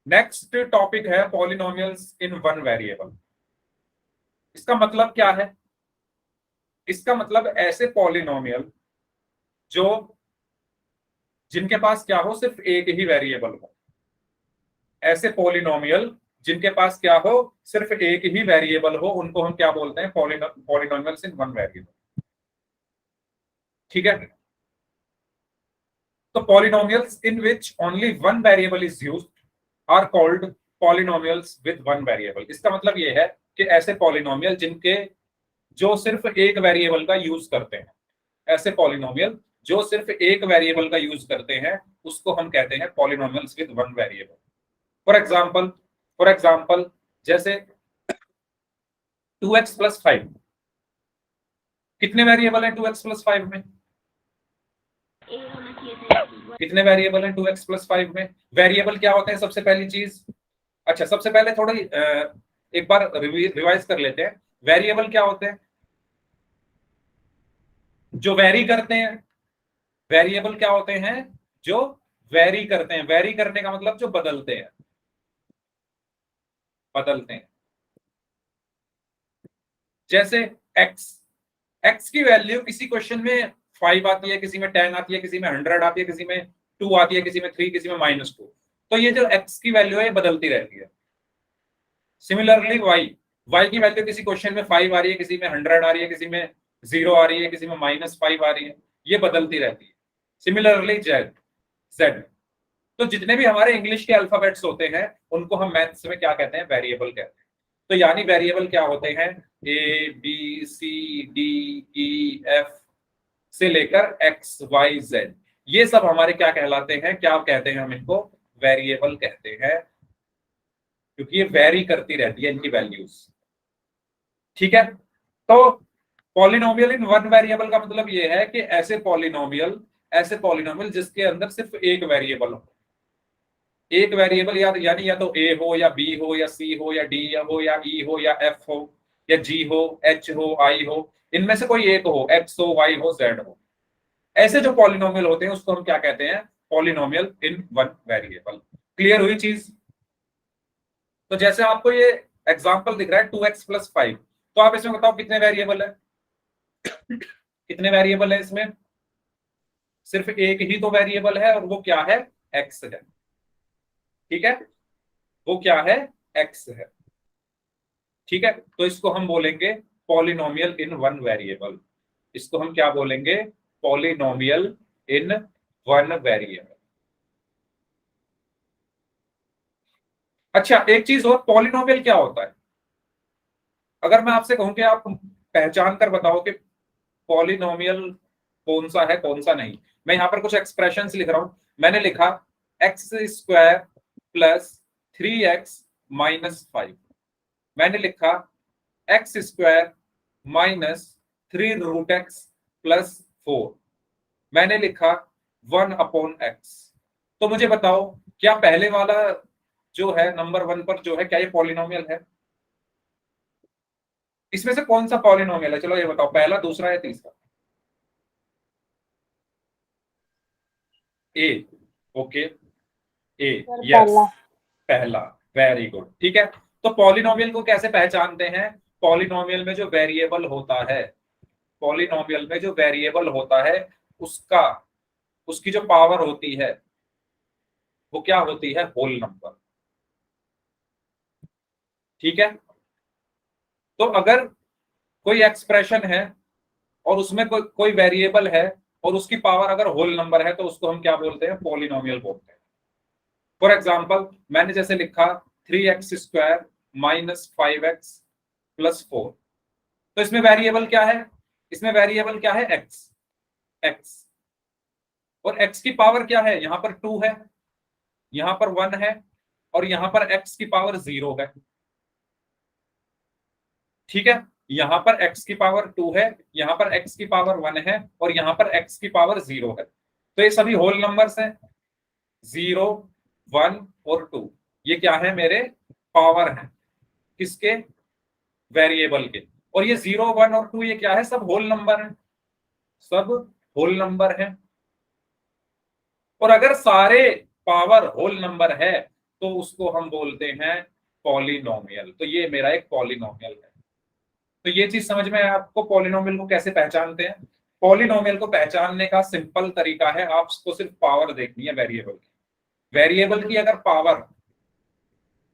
नेक्स्ट टॉपिक है पॉलिनोमियल्स इन वन वेरिएबल। इसका मतलब क्या है? इसका मतलब ऐसे पॉलिनोमियल जो जिनके पास क्या हो, सिर्फ एक ही वेरिएबल हो। ऐसे पॉलिनोमियल जिनके पास क्या हो, सिर्फ एक ही वेरिएबल हो, उनको हम क्या बोलते हैं? Polynomials in one variable. ठीक है, तो polynomials in which only one variable is used are called polynomials with one variable. इसका मतलब ये है कि ऐसे पॉलिनोमियल जिनके जो सिर्फ एक वेरिएबल का यूज करते हैं, ऐसे पॉलिनोमियल जो सिर्फ एक वेरिएबल का यूज करते हैं, उसको हम कहते हैं polynomials with one variable. For example जैसे 2x प्लस 5, कितने वेरिएबल हैं 2x प्लस 5 में? कितने वेरिएबल हैं 2x प्लस 5 में? वेरिएबल क्या होते हैं सबसे पहली चीज? अच्छा, सबसे पहले थोड़ी एक बार रिवाइज कर लेते हैं। वेरिएबल क्या होते हैं? जो वेरी करते हैं। वेरिएबल क्या होते हैं? जो वेरी करते हैं। वेरी करने का मतलब जो बदलते हैं, बदलते हैं। जैसे x की वैल्यू किसी क्वेश्चन में 5 आती है, किसी में 10 आती है, किसी में 100 आती है, किसी में 2 आती है, किसी में 3, किसी में -2। तो ये जो x की वैल्यू है ये बदलती रहती है। सिमिलरली y की वैल्यू किसी क्वेश्चन में 5 आ रही है, किसी में 100 आ रही है, किसी में 0 आ रही है, किसी में -5 आ रही है, ये बदलती रहती है। Similarly z। तो जितने भी हमारे इंग्लिश के अल्फाबेट्स होते हैं उनको हम मैथ्स में क्या कहते हैं? वेरिएबल कहते हैं। तो यानी वेरिएबल क्या होते हैं? A B C D E F से लेकर x y z, ये सब हमारे क्या कहलाते हैं? क्या कहते हैं हम इनको? वेरिएबल कहते हैं, क्योंकि ये वेरी करती रहती है इनकी वैल्यूज। ठीक है, तो पॉलिनोमियल इन वन वेरिएबल का मतलब ये है कि ऐसे पॉलिनोमियल जिसके अंदर सिर्फ एक वेरिएबल हो। एक वेरिएबल यानी या तो a हो या b हो या c हो या d हो या e हो या f हो या g हो, h हो, i हो, इनमें से कोई एक हो, x हो, y हो, z हो। ऐसे जो पॉलिनोमियल होते हैं उसको हम क्या कहते हैं? Polynomial in one variable. Clear हुई चीज? तो जैसे आपको ये एग्जांपल दिख रहा है 2x प्लस 5, तो आप इसमें बताओ कितने वेरिएबल है? कितने वेरिएबल है इसमें? सिर्फ एक ही तो वेरिएबल है, और वो क्या है? x है। ठीक है, वो क्या है? x है। ठीक है, तो इसको हम बोलेंगे पॉलिनोमियल इन वन वेरिएबल। इसको हम क्या बोलेंगे? Polynomial in one variable. अच्छा, एक चीज और, पॉलिनोमियल क्या होता है? अगर मैं आपसे कहूं कि आप पहचान कर बताओ कि पॉलिनोमियल कौन सा है कौन सा नहीं। मैं यहां पर कुछ एक्सप्रेशंस लिख रहा हूं। मैंने लिखा x square plus 3x minus 5। मैंने लिखा x square minus 3√x plus 4। मैंने लिखा 1/x। तो मुझे बताओ, क्या पहले वाला जो है नंबर 1 पर जो है, क्या ये पॉलिनोमियल है? इसमें से कौन सा पॉलिनोमियल है? चलो ये बताओ, पहला, दूसरा या तीसरा? ए। ओके, ए, यस, पहला। Very good. ठीक है, तो पॉलिनोमियल को कैसे पहचानते हैं? पॉलिनोमियल में जो वेरिएबल होता है, पॉलिनोमियल में जो वेरिएबल होता है उसकी जो पावर होती है वो क्या होती है? Whole number. ठीक है, तो अगर कोई एक्सप्रेशन है और उसमें कोई वेरिएबल है और उसकी पावर अगर होल नंबर है, तो उसको हम क्या बोलते हैं? पॉलिनोमियल बोलते हैं। फॉर एग्जाम्पल मैंने जैसे लिखा 3x square minus 5x plus 4, तो इसमें वेरिएबल क्या है? इसमें वेरिएबल क्या है? एक्स। एक्स और एक्स की पावर क्या है? यहां पर 2 है, यहां पर 1 है, और यहां पर एक्स की पावर 0 है। ठीक है, यहां पर x की पावर 2 है, यहां पर x की पावर 1 है, और यहां पर x की पावर 0 है। तो ये सभी होल नंबर्स हैं, 0, 1 और 2। ये क्या है? मेरे पावर हैं। किसके? वेरिएबल के। और ये 0, 1 और 2 ये क्या है? सब होल नंबर हैं, सब होल नंबर हैं। और अगर सारे पावर होल नंबर है तो उसको हम बोलते हैं पॉलिनोमियल। तो ये मेरा एक पॉलिनोमियल है। तो ये चीज समझ में है आपको, पॉलिनोमियल को कैसे पहचानते हैं? पॉलिनोमियल को पहचानने का सिंपल तरीका है, आपको सिर्फ पावर देखनी है वेरिएबल की। वेरिएबल की अगर पावर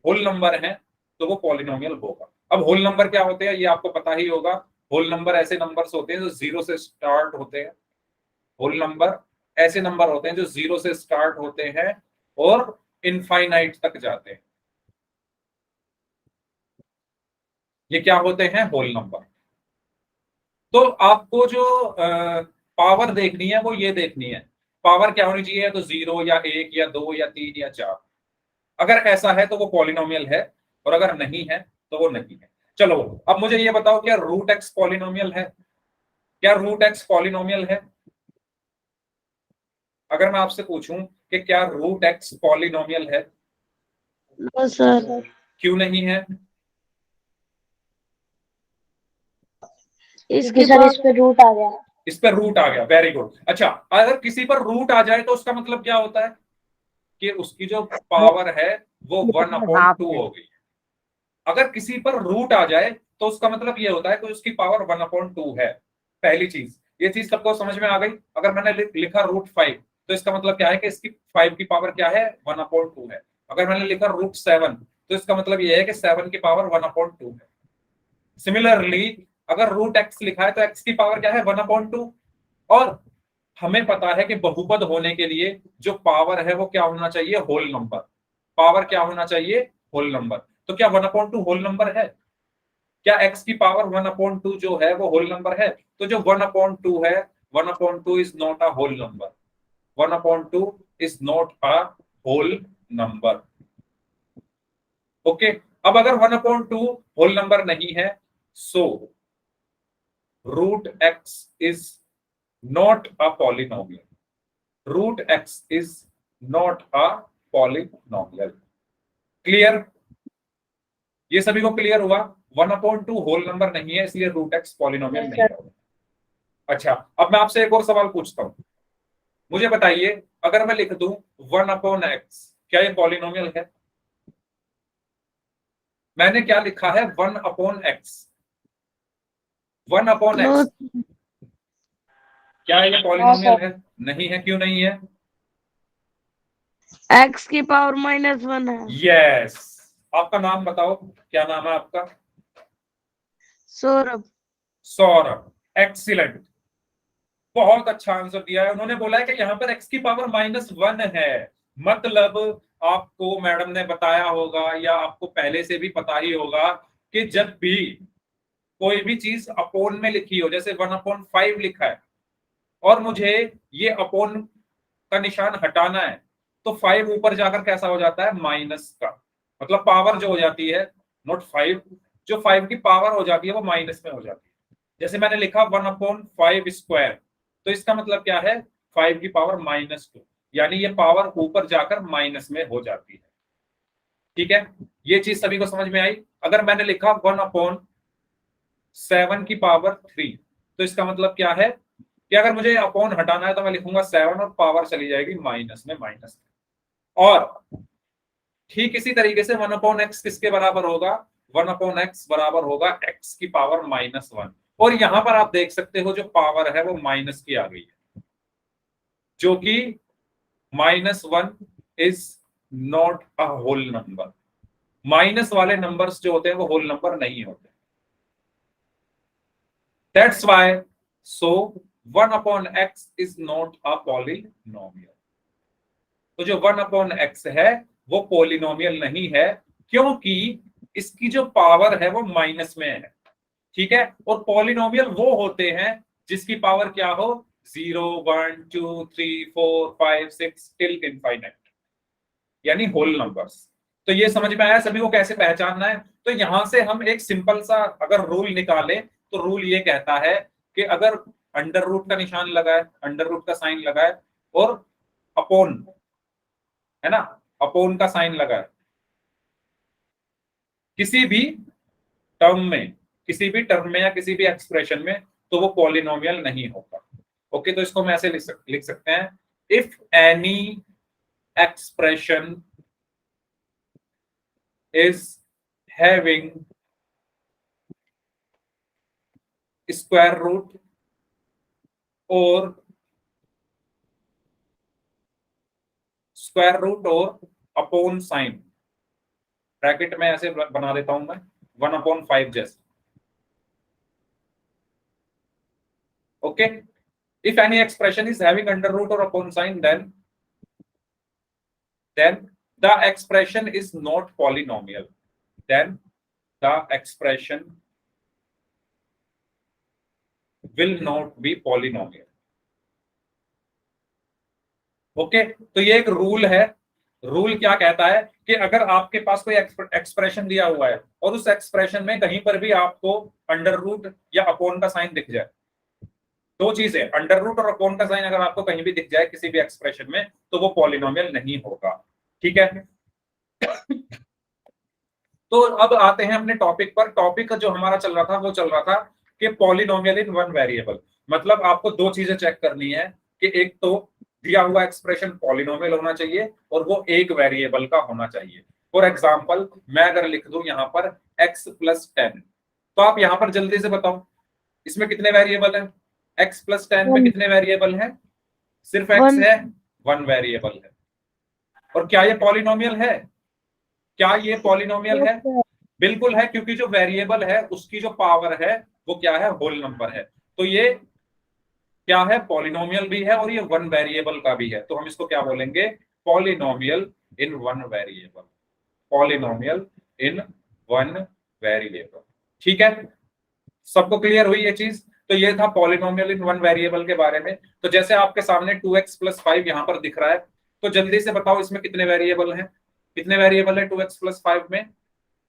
होल नंबर है तो वो पॉलिनोमियल होगा। अब होल नंबर क्या होते हैं ये आपको पता ही होगा। होल नंबर ऐसे नंबर्स होते हैं जो 0 से स्टार्ट होते हैं। होल नंबर ऐसे नंबर होते हैं जो 0 से स्टार्ट होते हैं और इनफाइनाइट तक जाते हैं। ये क्या होते हैं? Whole number. तो आपको जो पावर देखनी है वो ये देखनी है, पावर क्या होनी चाहिए? तो 0 या 1 या 2 या 3 या 4। अगर ऐसा है तो वो पॉलिनोमियल है, और अगर नहीं है तो वो नहीं है। चलो अब मुझे ये बताओ, क्या रूट एक्स पॉलिनोमियल है? क्या रूट एक्स पॉलिनोमियल है? अगर मैं आपसे पूछूं कि क्या रूट एक्स पॉलिनोमियल है? नो सर, क्यों नहीं है? क्योंकि सर इस पे रूट आ गया। इस पर रूट आ गया, वेरी गुड। अच्छा, अगर किसी पर रूट आ जाए तो उसका मतलब क्या होता है? कि उसकी जो पावर है वो 1/2 हो गई। अगर किसी पर रूट आ जाए तो उसका मतलब ये होता है कि उसकी पावर 1/2 है। पहली चीज, ये चीज सबको समझ में आ गई। अगर मैंने लिखा √5 तो इसका मतलब क्या है कि इसकी 5 की पावर क्या है? 1/2 है। अगर मैंने लिखा √7 तो इसका मतलब ये है कि 7 की पावर 1/2 है। सिमिलरली अगर √x लिखा है तो x की पावर क्या है? 1/2। और हमें पता है कि बहुपद होने के लिए जो पावर है वो क्या होना चाहिए? Whole number. पावर क्या होना चाहिए? Whole number. तो क्या 1/2 होल नंबर है? क्या x की पावर 1/2 जो है वो होल नंबर है? तो जो 1/2 है, 1/2 is not a whole number. 1/2 is not a whole number. ओके, अब अगर 1/2 होल नंबर नहीं है, so √x is not a polynomial. √x is not a polynomial. Clear? ये सभी को क्लियर हुआ? 1/2 होल नंबर नहीं है, इसलिए √x पॉलिनोमियल Yes, नहीं sir. होगा। अच्छा, अब मैं आपसे एक और सवाल पूछता हूं। मुझे बताइए, अगर मैं लिख दूं 1/x, क्या ये पॉलिनोमियल है? मैंने क्या लिखा है? 1/x। 1/x क्या ये पॉलिनोमियल है? नहीं है। क्यों नहीं है? x की पावर -1 है। यस। आपका नाम बताओ, क्या नाम है आपका? सौरभ। सौरभ। एक्सीलेंट, बहुत अच्छा आंसर दिया है। उन्होंने बोला है कि यहाँ पर x की पावर -1 है। मतलब आपको मैडम ने बताया होगा या आपको पहले से भी पता ही होगा कि जब भी कोई भी चीज अपोन में लिखी हो, जैसे 1/5 लिखा है और मुझे ये अपोन का निशान हटाना है, तो 5 ऊपर जाकर कैसा हो जाता है? माइनस का। मतलब पावर जो हो जाती है, नॉट 5, जो 5 की पावर हो जाती है वो माइनस में हो जाती है। जैसे मैंने लिखा 1/5², तो इसका मतलब क्या है? 5 की पावर -2, यानी ये पावर ऊपर जाकर माइनस में हो जाती है। ठीक है, ये चीज सभी को समझ में आई? अगर मैंने लिखा 1/7 की पावर 3, तो इसका मतलब क्या है कि अगर मुझे अपॉन हटाना है तो मैं लिखूंगा 7 और पावर चली जाएगी माइनस में, माइनस में। और ठीक इसी तरीके से 1/x किसके बराबर होगा? 1/x बराबर होगा x की पावर -1। और यहां पर आप देख सकते हो जो पावर है वो माइनस की आ गई है, जो कि -1 is not a whole number. Minus वाले नंबर्स जो होते हैं वो होल नंबर नहीं होते। That's why so 1/x is not a polynomial. तो जो 1/x है वो पॉलिनोमियल नहीं है, क्योंकि इसकी जो पावर है वो माइनस में है। ठीक है, और पॉलिनोमियल वो होते हैं जिसकी पावर क्या हो 0 1 2 3 4 5 6 टिल इनफाइनाइट, यानी होल नंबर्स। तो ये समझ में आया सभी को कैसे पहचानना है। तो यहां से हम एक सिंपल सा अगर रूल निकाले तो रूल ये कहता है कि अगर अंडर रूट का निशान लगाए, अंडर रूट का साइन लगाए और अपोन, है ना, अपोन का साइन लगाए किसी भी टर्म में, किसी भी टर्म में या किसी भी एक्सप्रेशन में, तो वो पॉलिनोमियल नहीं होगा। ओके, तो इसको हम ऐसे लिख सकते हैं, if any expression is having square root or upon sign, bracket में ऐसे बना देता हूं मैं 1/5 जैसे। Okay, if any expression is having under root or upon sign, then the expression is not polynomial, then the expression will not be polynomial। Okay, तो ये एक रूल है। रूल क्या कहता है कि अगर आपके पास कोई एक्सप्रेशन दिया हुआ है और उस एक्सप्रेशन में कहीं पर भी आपको अंडर रूट या अपोन का साइन दिख जाए, दो चीजें, अंडर रूट और अपोन का साइन अगर आपको कहीं भी दिख जाए किसी भी एक्सप्रेशन में, तो वो पॉलिनोमियल नहीं होगा। ठीक है, तो अब आते हैं अपने टॉपिक पर। टॉपिक जो हमारा चल रहा था वो चल रहा था कि पॉलिनोमियल इन वन वेरिएबल, मतलब आपको दो चीजें चेक करनी है कि एक तो दिया हुआ एक्सप्रेशन पॉलिनोमियल होना चाहिए और वो एक वेरिएबल का होना चाहिए। फॉर एग्जांपल मैं अगर लिख दूं यहाँ पर x + 10, तो आप यहाँ पर जल्दी से बताओ इसमें कितने वेरिएबल है? x + 10 में कितने वेरिएबल है? सिर्फ x है, 1 वेरिएबल है। और क्या ये पॉलिनोमियल है? क्या ये पॉलिनोमियल है? बिल्कुल है, क्योंकि जो वेरिएबल है उसकी जो पावर है वो क्या है? होल नंबर है। तो ये क्या है? पॉलिनोमियल भी है और ये 1 वेरिएबल का भी है। तो हम इसको क्या बोलेंगे? पॉलिनोमियल इन 1 वेरिएबल, पॉलिनोमियल इन 1 वेरिएबल। ठीक है, सबको क्लियर हुई ये चीज? तो ये था पॉलिनोमियल इन 1 वेरिएबल के बारे में। तो जैसे आपके सामने 2x + 5 यहां पर दिख रहा है, तो जल्दी से बताओ इसमें कितने वेरिएबल हैं? कितने वेरिएबल है 2x + 5 में?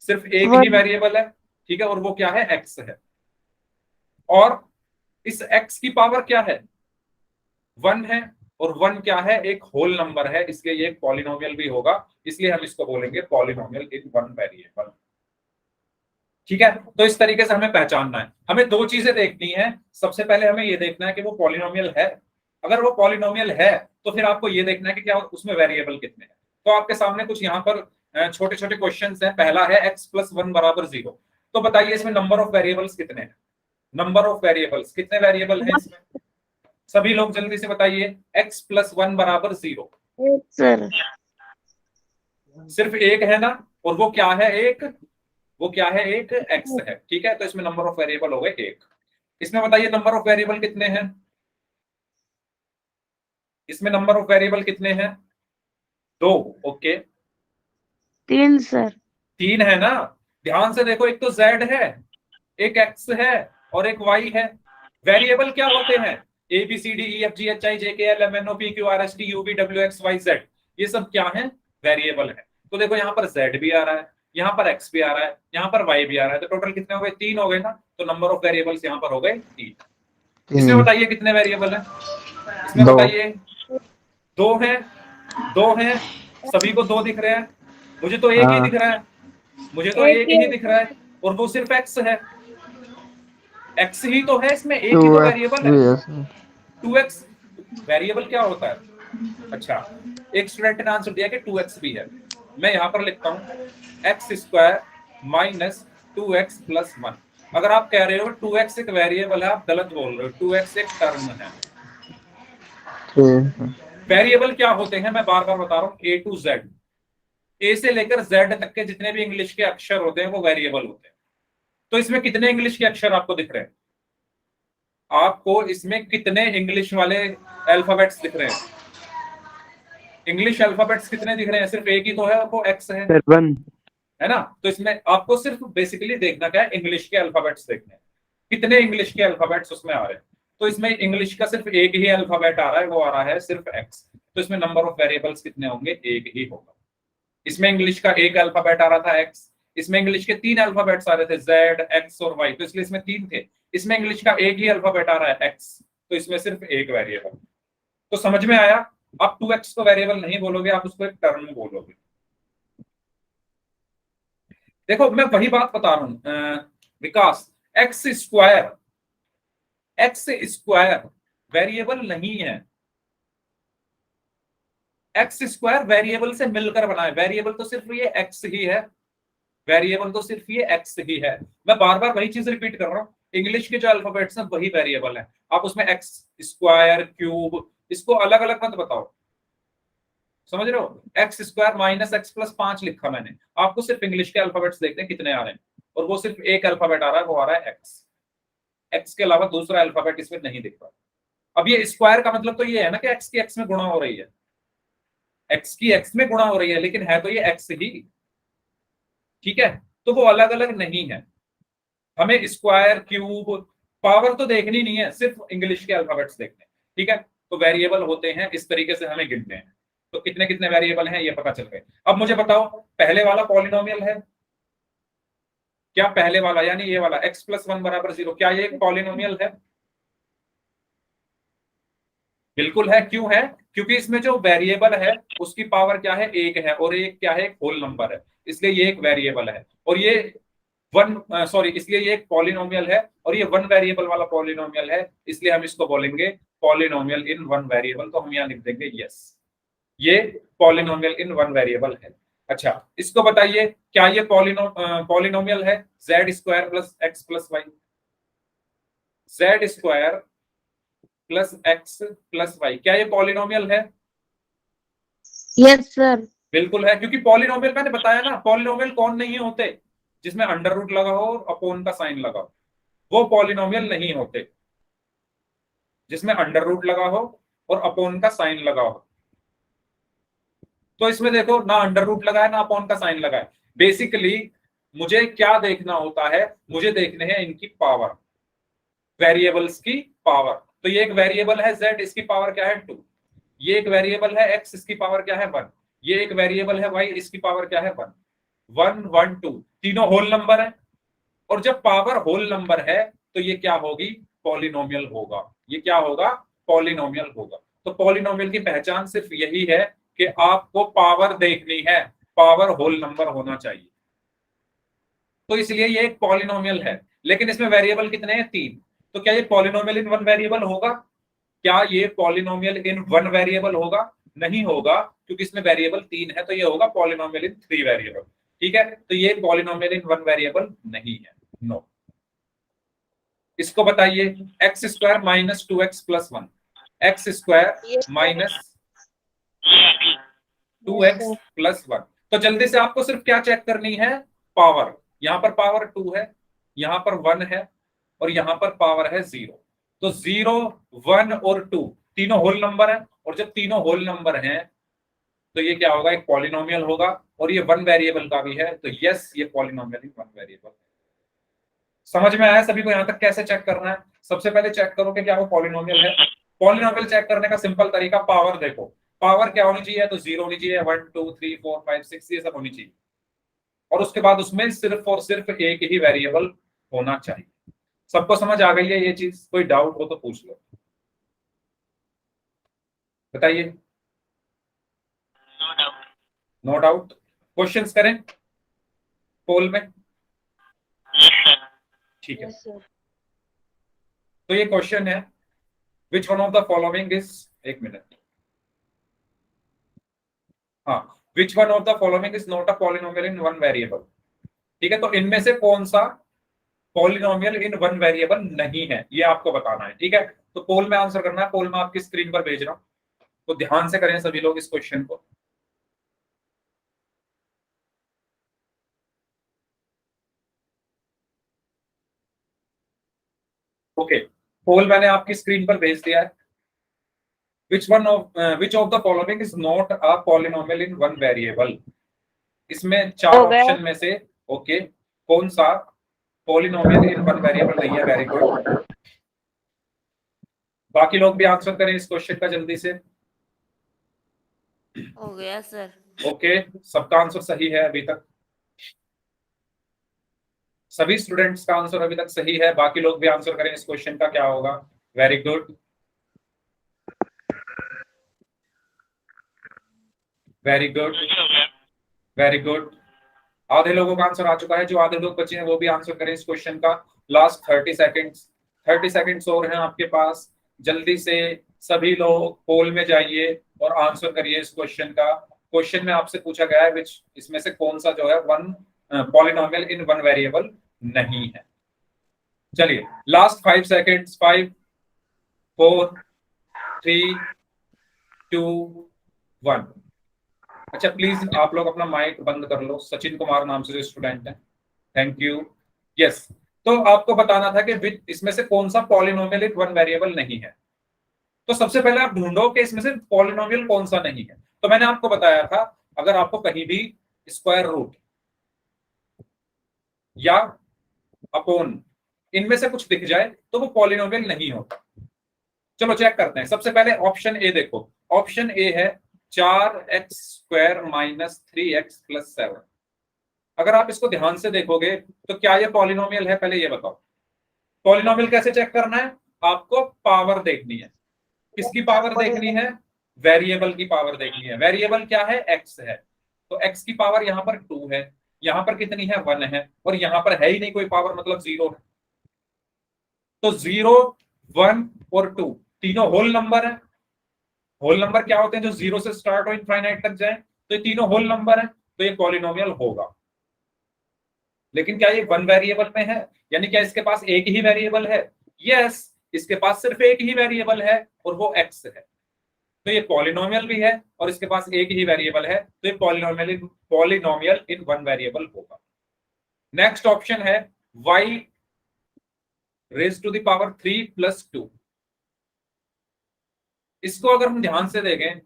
सिर्फ एक ही वेरिएबल है, ठीक है, और वो क्या है? x है। और इस x की पावर क्या है? 1 है, और 1 क्या है? एक होल नंबर है, इसलिए ये एक पॉलिनोमियल भी होगा, इसलिए हम इसको बोलेंगे पॉलिनोमियल इन 1 वेरिएबल। ठीक है, तो इस तरीके से हमें पहचानना है। हमें दो चीजें देखनी है। सबसे पहले हमें ये देखना है कि वो पॉलिनोमियल है। अगर वो पॉलिनोमियल है तो फिर आपको ये देखना है कि क्या उसमें वेरिएबल कितने हैं। तो आपके सामने कुछ यहाँ पर छोटे छोटे क्वेश्चंस हैं। पहला है x + 1 = 0, तो बताइए इसमें नंबर ऑफ वेरिएबल्स कितने हैं? नंबर ऑफ वेरिएबल्स कितने वेरिएबल हैं इसमें? सभी लोग जल्दी से बताइए। x + 1 = 0, सर सिर्फ एक है ना, और वो क्या है? एक, वो क्या है? एक x है। ठीक है, तो इसमें नंबर ऑफ वेरिएबल हो गए एक। इसमें बताइए नंबर ऑफ वेरिएबल कितने हैं? इसमें नंबर ऑफ वेरिएबल कितने हैं? 2। Okay, 3 sir. 3 है ना? ध्यान से देखो, एक तो z है, एक x है और एक y है। वेरिएबल क्या होते हैं? a b c d e f g h i j k l m n o p q r s t u v w x y z, ये सब क्या है? वेरिएबल है। तो देखो यहाँ पर z भी आ रहा है, यहाँ पर x भी आ रहा है, यहाँ पर y भी आ रहा है, तो टोटल कितने हो गए? 3 हो गए ना। तो नंबर ऑफ वेरिएबल्स यहाँ पर हो गए 3। इसमें बताइए कितने वेरिएबल है? इसमें बताइए 2 है। 2 है, सभी को 2 दिख रहे हैं, मुझे तो एक ही दिख रहा है, मुझे तो एक ही दिख रहा है, और वो सिर्फ x है। x ही तो है इसमें, एक ही तो वेरिएबल है। 2x वेरिएबल क्या होता है? अच्छा, एक स्टूडेंट ने आंसर दिया कि 2x भी है। मैं यहां पर लिखता हूं x² - 2x + 1। अगर आप कह रहे हो 2x एक वेरिएबल है, आप गलत बोल रहे हो। 2x एक टर्म है। वेरिएबल क्या होते हैं? मैं बार बार बता रहा हूं, A to Z, A से लेकर Z तक के जितने भी इंग्लिश के अक्षर होते हैं वो वेरिएबल होते हैं। तो इसमें कितने इंग्लिश के अक्षर आपको दिख रहे हैं? आपको इसमें कितने इंग्लिश वाले अल्फाबेट्स दिख रहे हैं? इंग्लिश अल्फाबेट्स कितने दिख रहे हैं? सिर्फ एक ही तो है, वो x है ना। तो इसमें आपको सिर्फ बेसिकली देखना क्या है? इंग्लिश के अल्फाबेट्स देखने हैं, कितने इंग्लिश के अल्फाबेट्स उसमें आ रहे हैं। तो इसमें इंग्लिश का सिर्फ एक ही अल्फाबेट आ रहा है, वो आ रहा है सिर्फ एक्स। तो इसमें नंबर ऑफ वेरिएबल्स कितने होंगे, एक ही होगा। इसमें इंग्लिश का एक अल्फाबेट आ रहा था एक्स, इसमें इंग्लिश के तीन अल्फाबेट्स आ रहे थे जेड, एक्स और वाई, तो इसलिए इसमें तीन थे। इसमें इंग्लिश का एक ही अल्फाबेट आ रहा है एक्स, तो इसमें सिर्फ एक वेरिएबल। तो समझ में आया? आप 2x को वेरिएबल नहीं बोलोगे, आप उसको एक टर्म बोलोगे। देखो मैं वही बात बता रहा हूं विकास, एक्स स्क्वायर वेरिएबल नहीं है। एक्स स्क्वायर वेरिएबल से मिलकर बना है, वेरिएबल तो सिर्फ ये एक्स ही है, वेरिएबल तो सिर्फ ये एक्स ही है। मैं बार बार वही चीज रिपीट कर रहा हूँ, इंग्लिश के जो अल्फाबेट्स हैं वही वेरिएबल है। आप उसमें एक्स स्क्वायर, क्यूब, इसको अलग अलग मत बताओ, समझ रहे हो? X square minus x plus 5 लिखा मैंने, आपको सिर्फ इंग्लिश के अल्फाबेट्स देखने कितने आ रहे हैं, और वो सिर्फ एक अल्फाबेट आ रहा है, वो आ रहा है एक्स। एक्स के अलावा दूसरा अल्फाबेट इसमें नहीं दिख रहा। अब ये स्क्वायर का मतलब तो ये है ना कि एक्स की एक्स में गुणा हो रही है, एक्स की एक्स में गुणा हो रही है, लेकिन है तो ये एक्स ही, ठीक है? तो वो अलग अलग नहीं है। हमें स्क्वायर, क्यूब, पावर तो देखनी नहीं है, सिर्फ इंग्लिश के अल्फाबेट्स देखने, ठीक है? तो वेरिएबल होते हैं इस तरीके से, हमें गिनते हैं। तो कितने कितने वेरिएबल हैं ये पता चल गए। अब मुझे बताओ, पहले वाला पॉलिनोमियल है क्या? पहले वाला यानी ये वाला x + 1 = 0, क्या ये एक पॉलिनोमियल है? बिल्कुल है। क्यों है? क्योंकि इसमें जो वेरिएबल है उसकी पावर क्या है, एक है, और एक क्या है, एक होल नंबर है, इसलिए ये एक वेरिएबल है। और ये इसलिए ये एक पॉलिनोमियल है, और ये वन वेरिएबल वाला पॉलिनोमियल है, इसलिए हम इसको बोलेंगे पॉलिनोमियल इन वन वेरिएबल। तो हम यहाँ लिख देंगे यस, ये पॉलिनोमियल इन वन वेरिएबल है। अच्छा, इसको बताइए, क्या ये पॉलिनोमियल है z² + x + y? z² + x + y, क्या ये पॉलिनोमियल है? Yes sir. बिल्कुल है, क्योंकि पॉलिनोमियल मैंने बताया ना, पॉलिनोमियल कौन नहीं होते? जिसमें अंडर रूट लगा हो और अपॉन का साइन लगा हो, वो पॉलिनोमियल नहीं होते। जिसमें अंडर रूट लगा हो और अपॉन का साइन लगा हो, तो इसमें देखो ना अंडर रूट लगा है ना अपॉन का साइन लगा है। बेसिकली मुझे क्या देखना होता है, मुझे देखने हैं इनकी पावर, वेरिएबल्स की पावर। तो ये एक वेरिएबल है z, इसकी पावर क्या है 2। ये एक वेरिएबल है x, इसकी पावर क्या है 1। ये एक वेरिएबल है y, इसकी पावर क्या है 1 1 1 2, तीनों होल नंबर है। और जब पावर होल नंबर है तो ये क्या होगी, पॉलिनोमियल होगा। ये क्या होगा, पॉलिनोमियल होगा। तो पॉलिनोमियल की पहचान सिर्फ यही है कि आपको पावर देखनी है, पावर होल नंबर होना चाहिए। तो इसलिए ये एक पॉलिनोमियल है, लेकिन इसमें वेरिएबल कितने हैं, 3। तो क्या ये पॉलिनोमियल इन वन वेरिएबल होगा? क्या ये पॉलिनोमियल इन वन वेरिएबल होगा? नहीं होगा, क्योंकि इसमें वेरिएबल 3 है, तो ये होगा पॉलिनोमियल इन 3 वेरिएबल। ठीक है, तो ये पॉलिनोमियल इन वन वेरिएबल नहीं है, नो। इसको बताइए, x² - 2x + 1, x² - 2x + 1। तो जल्दी से आपको सिर्फ क्या चेक करनी है, पावर। यहां पर पावर 2 है, यहां पर 1 है, और यहां पर पावर है 0। तो 0, 1 और 2 तीनों होल नंबर है, और जब तीनों होल नंबर हैं तो ये क्या होगा, एक पॉलिनोमियल होगा। और ये वन वेरिएबल का भी है, तो यस, ये पॉलिनोमियल इन वन वेरिएबल। समझ में आया सभी को? यहां तक कैसे चेक करना है? सबसे पहले चेक करो कि क्या वो पॉलिनोमियल है। पॉलिनोमियल चेक करने का सिंपल तरीका, पावर देखो, पावर क्या होनी चाहिए, तो 0 होनी चाहिए, 1 2 3 4 5 6 ये सब होनी चाहिए, और उसके बाद उसमें सिर्फ और सिर्फ एक ही वेरिएबल होना चाहिए। सबको समझ आ गई है ये चीज? कोई डाउट हो तो पूछ लो, बताइए। No doubt. क्वेश्चंस करें पोल में, ठीक है? Yes sir. तो ये क्वेश्चन है, which one of the following is, एक मिनट, हाँ, which one of the following is not a polynomial in one variable. ठीक है, तो इनमें से कौन सा पॉलिनोमियल इन वन वेरिएबल नहीं है, ये आपको बताना है। ठीक है, तो पोल में आंसर करना है, पोल में आपकी स्क्रीन पर भेज रहा हूं, तो ध्यान से करें सभी लोग इस क्वेश्चन को। ओके, पोल मैंने आपकी स्क्रीन पर भेज दिया है। Which of the following is not a polynomial in one variable. इसमें 4 हो गया। ऑप्शन में से ओके कौन सा पॉलिनोमियल इन वन वेरिएबल नहीं है? Very good. बाकी लोग भी आंसर करें इस क्वेश्चन का जल्दी से। हो गया सर। ओके, सबका आंसर सही है अभी तक, सभी स्टूडेंट्स का आंसर अभी तक सही है। बाकी लोग भी आंसर करें इस क्वेश्चन का क्या होगा। Very good, very good, very good. आधे लोगों का आंसर आ चुका है, जो आधे लोग बचे हैं वो भी आंसर करें इस क्वेश्चन का। लास्ट 30 सेकेंड्स और हैं आपके पास, जल्दी से सभी लोग पोल में जाइए और आंसर करिए इस क्वेश्चन का। क्वेश्चन में आपसे पूछा गया है विच इसमें से कौन सा जो है one polynomial in one variable नहीं है। चलिए लास्ट 5 सेकेंड्स, 5 4 3 2 1। अच्छा प्लीज आप लोग अपना माइक बंद कर लो। सचिन कुमार नाम से जो स्टूडेंट है, थैंक यू। यस, तो आपको बताना था कि इसमें से कौन सा पॉलिनोमियल इन वन वेरिएबल नहीं है। तो सबसे पहले आप ढूंढो कि इसमें से पॉलिनोमियल कौन सा नहीं है। तो मैंने आपको बताया था अगर आपको कहीं भी स्क्वायर रूट या अपॉन इनमें से कुछ दिख जाए तो वो पॉलिनोमियल नहीं होता। चलो चेक करते हैं। सबसे पहले ऑप्शन ए देखो, ऑप्शन ए है 4x² माइनस 3x प्लस 7। अगर आप इसको ध्यान से देखोगे तो क्या ये पॉलिनोमियल है, पहले ये बताओ। पॉलिनोमियल कैसे चेक करना है, आपको पावर देखनी है। किसकी पावर देखनी है, वेरिएबल की पावर देखनी है। वेरिएबल क्या है, x है, तो x की पावर यहां पर 2 है, यहां पर कितनी है 1 है, और यहां पर है ही नहीं कोई पावर, मतलब 0 है। तो 0 1 और 2 तीनों होल नंबर है। होल नंबर क्या होते हैं, जो 0 से स्टार्ट हो इनफाइनाइट तक जाए, तो ये तीनों होल नंबर है, तो ये पॉलिनोमियल होगा। लेकिन क्या ये वन वेरिएबल में है, यानी क्या इसके पास एक ही वेरिएबल है? यस, इसके पास सिर्फ एक ही वेरिएबल है और वो x है, तो ये पॉलिनोमियल भी है और इसके पास एक ही वेरिएबल है, तो ये पॉलिनोमियल इन वन वेरिएबल होगा। नेक्स्ट ऑप्शन है y raise to the power 3 plus 2। इसको अगर हम ध्यान से देखें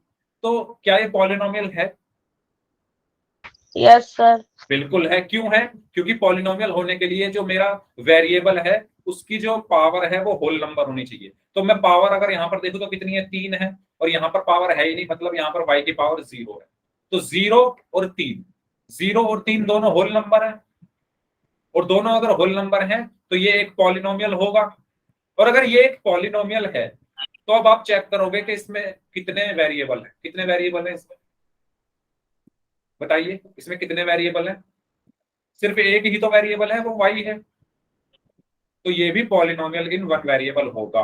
तो क्या ये पॉलिनोमियल है? Yes sir. बिल्कुल है। क्यों है? क्योंकि पॉलिनोमियल होने के लिए जो मेरा वेरिएबल है उसकी जो पावर है वो होल नंबर होनी चाहिए। तो मैं पावर अगर यहां पर देखूं तो कितनी है, 3 है, और यहां पर पावर है ही नहीं, मतलब यहां पर y की पावर 0 है। तो 0 और 3, 0 और 3 दोनों होल नंबर है, और दोनों अगर होल नंबर हैं तो ये एक पॉलिनोमियल होगा। और अगर ये एक पॉलिनोमियल है तो अब आप चेक करोगे कि इसमें कितने वेरिएबल है। कितने वेरिएबल है इसमें, बताइए, इसमें कितने वेरिएबल है? सिर्फ एक ही तो वेरिएबल है, वो y है, तो ये भी पॉलिनोमियल इन वन वेरिएबल होगा।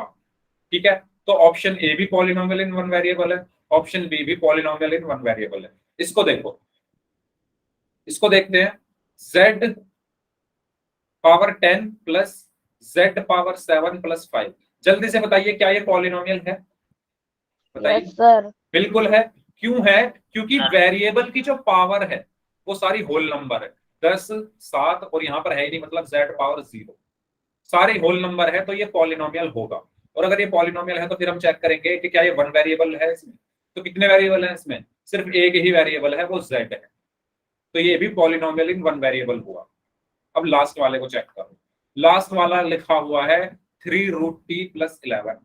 ठीक है, तो ऑप्शन ए भी पॉलिनोमियल इन वन वेरिएबल है, ऑप्शन बी भी पॉलिनोमियल इन वन वेरिएबल है। इसको देखो, इसको देखते हैं। z power 10 plus z power 7 plus 5, जल्दी से बताइए क्या ये पॉलिनोमियल है? बताइए। Yes sir. बिल्कुल है। क्यों है? क्योंकि वेरिएबल की जो पावर है वो सारी होल नंबर है, 10 7, और यहां पर है ही नहीं, मतलब z पावर 0, सारे होल नंबर है, तो ये पॉलिनोमियल होगा। और अगर ये पॉलिनोमियल है तो फिर हम चेक करेंगे कि क्या ये वन वेरिएबल है इसमें। तो कितने वेरिएबल है इसमें? सिर्फ एक ही वेरिएबल है, वो z है, तो ये भी पॉलिनोमियल इन वन वेरिएबल हुआ। अब लास्ट वाले को चेक करो। लास्ट वाला लिखा हुआ है 3√t प्लस 11,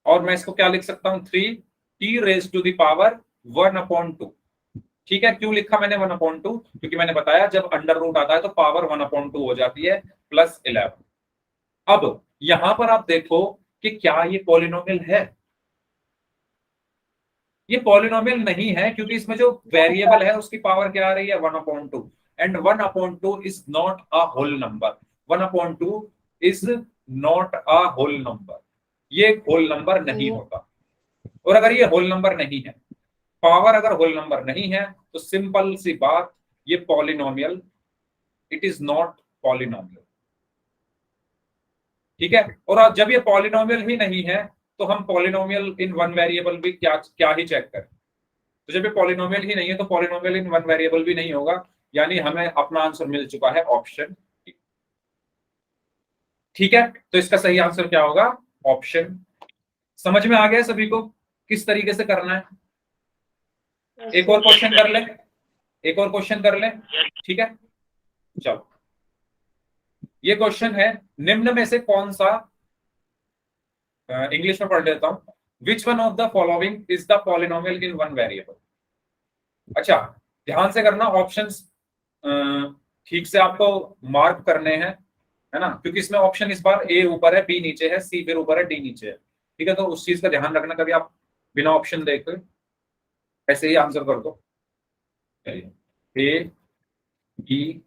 और मैं इसको क्या लिख सकता हूं, 3t raise to the power 1/2। ठीक है, क्यों लिखा मैंने 1/2? क्योंकि मैंने बताया जब अंडर रूट आता है तो पावर 1/2 हो जाती है, प्लस 11। अब यहां पर आप देखो कि क्या ये पॉलिनोमियल है? ये पॉलिनोमियल नहीं है, क्योंकि इसमें जो वेरिएबल है उसकी पावर क्या आ रही है, 1/2, and 1/2 is not a whole number. 1/2 is not a whole number, ये एक होल नंबर नहीं होता। और अगर ये होल नंबर नहीं है, पावर अगर होल नंबर नहीं है, तो सिंपल सी बात, ये polynomial, it is not polynomial. ठीक है, और जब ये पॉलिनोमियल ही नहीं है तो हम पॉलिनोमियल इन वन वेरिएबल भी क्या ही चेक करें। तो जब ये पॉलिनोमियल ही नहीं है तो पॉलिनोमियल इन वन वेरिएबल भी नहीं होगा, यानी हमें अपना आंसर मिल चुका है ऑप्शन। ठीक है, तो इसका सही आंसर क्या होगा, ऑप्शन। समझ में आ गया सभी को किस तरीके से करना है? एक और क्वेश्चन कर ले, एक और क्वेश्चन कर ले। ठीक है, चलो, ये क्वेश्चन है, निम्न में से कौन सा इंग्लिश में पढ़ लेता हूँ। Which one of the following is the polynomial in one variable. अच्छा, ध्यान से करना, ऑप्शंस ठीक से आपको मार्क करने हैं, है ना, क्योंकि इसमें ऑप्शन इस बार ए ऊपर है, बी नीचे है, सी फिर ऊपर है, डी नीचे है। ठीक है, तो उस चीज का ध्यान रखना, कभी आप बिना ऑप्शन देखे ऐसे ही आंसर कर दो। ए, बी,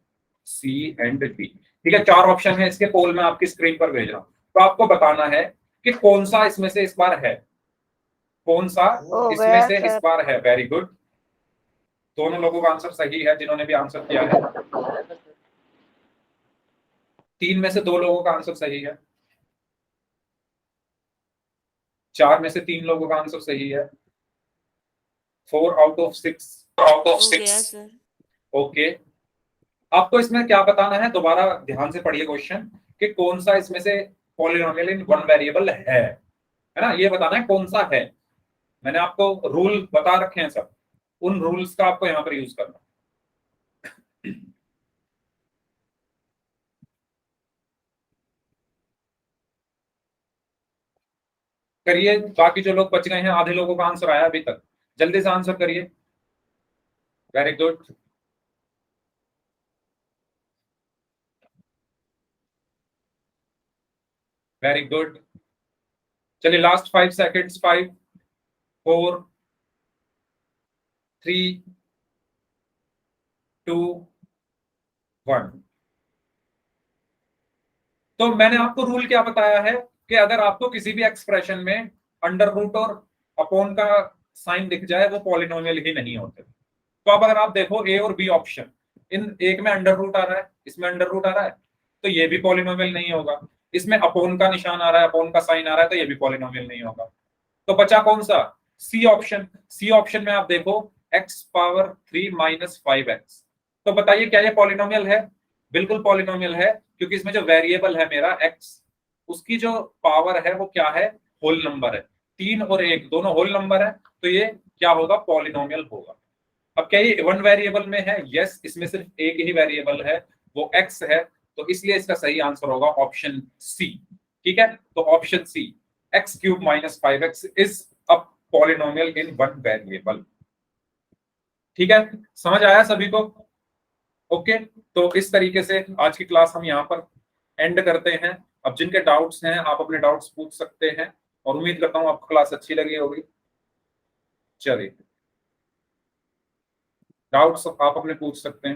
सी एंड डी। ठीक है, 4 ऑप्शन है इसके, पोल में आपकी स्क्रीन पर भेज रहा हूं। तो आपको बताना है कि कौन सा इसमें से इस बार है, कौन सा हो इसमें गया से इस सर। बार है। वेरी गुड, दोनों लोगों का आंसर सही है जिन्होंने भी आंसर किया है। 3 में से 2 लोगों का आंसर सही है, 4 में से 3 लोगों का आंसर सही है, 4 आउट ऑफ 6। आउट ऑफ हो गया 6। सर। ओके, आपको इसमें क्या बताना है, दोबारा ध्यान से पढ़िए क्वेश्चन, कि कौन सा इसमें से पॉलिनोमियल इन वन वेरिएबल है ना, ये बताना है कौन सा है। मैंने आपको रूल बता रखे हैं सब, उन रूल्स का आपको यहां पर यूज करना। करिए, बाकी जो लोग बच गए हैं, आधे लोगों का आंसर आया अभी तक, जल्दी से आंसर करिए। Very good, very good. चलिए, लास्ट 5 सेकेंड्स, 5, 4, 3, 2, 1। तो मैंने आपको रूल क्या बताया है कि अगर आपको किसी भी एक्सप्रेशन में अंडर रूट और अपॉन का साइन दिख जाए, वो पॉलिनोमियल ही नहीं होते। तो अब अगर आप देखो ए और बी ऑप्शन, इन एक में अंडर रूट आ रहा है, इसमें अंडर रूट आ रहा है, तो ये भी पॉलिनोमियल नहीं होगा। इसमें अपॉन का निशान आ रहा है, अपॉन का साइन आ रहा है, तो ये भी पॉलिनोमियल नहीं होगा। तो बचा कौन सा? C option. सी ऑप्शन में आप देखो x पावर 3 माइनस 5x। तो बताइए क्या ये पॉलिनोमियल है? बिल्कुल पॉलिनोमियल है, क्योंकि इसमें जो वेरिएबल है मेरा x, उसकी जो पावर है वो क्या है? होल नंबर है। 3 और 1 दोनों होल नंबर है, तो ये क्या होगा? पॉलिनोमियल होगा। अब क्या ये वन वेरिएबल में है? यस, इसमें सिर्फ एक ही वेरिएबल है, वो x है, तो इसलिए इसका सही आंसर होगा ऑप्शन सी। ठीक है, तो option C, x cube minus 5x is a polynomial in one variable. ठीक है, समझ आया सभी को? ओके, तो इस तरीके से आज की क्लास हम यहाँ पर एंड करते हैं। अब जिनके डाउट्स हैं, आप अपने डाउट्स पूछ सकते हैं, और उम्मीद करता हूँ आपको क्लास अच्छी लगी होगी। चलिए, डाउट्स आप अपने पूछ सकते हैं।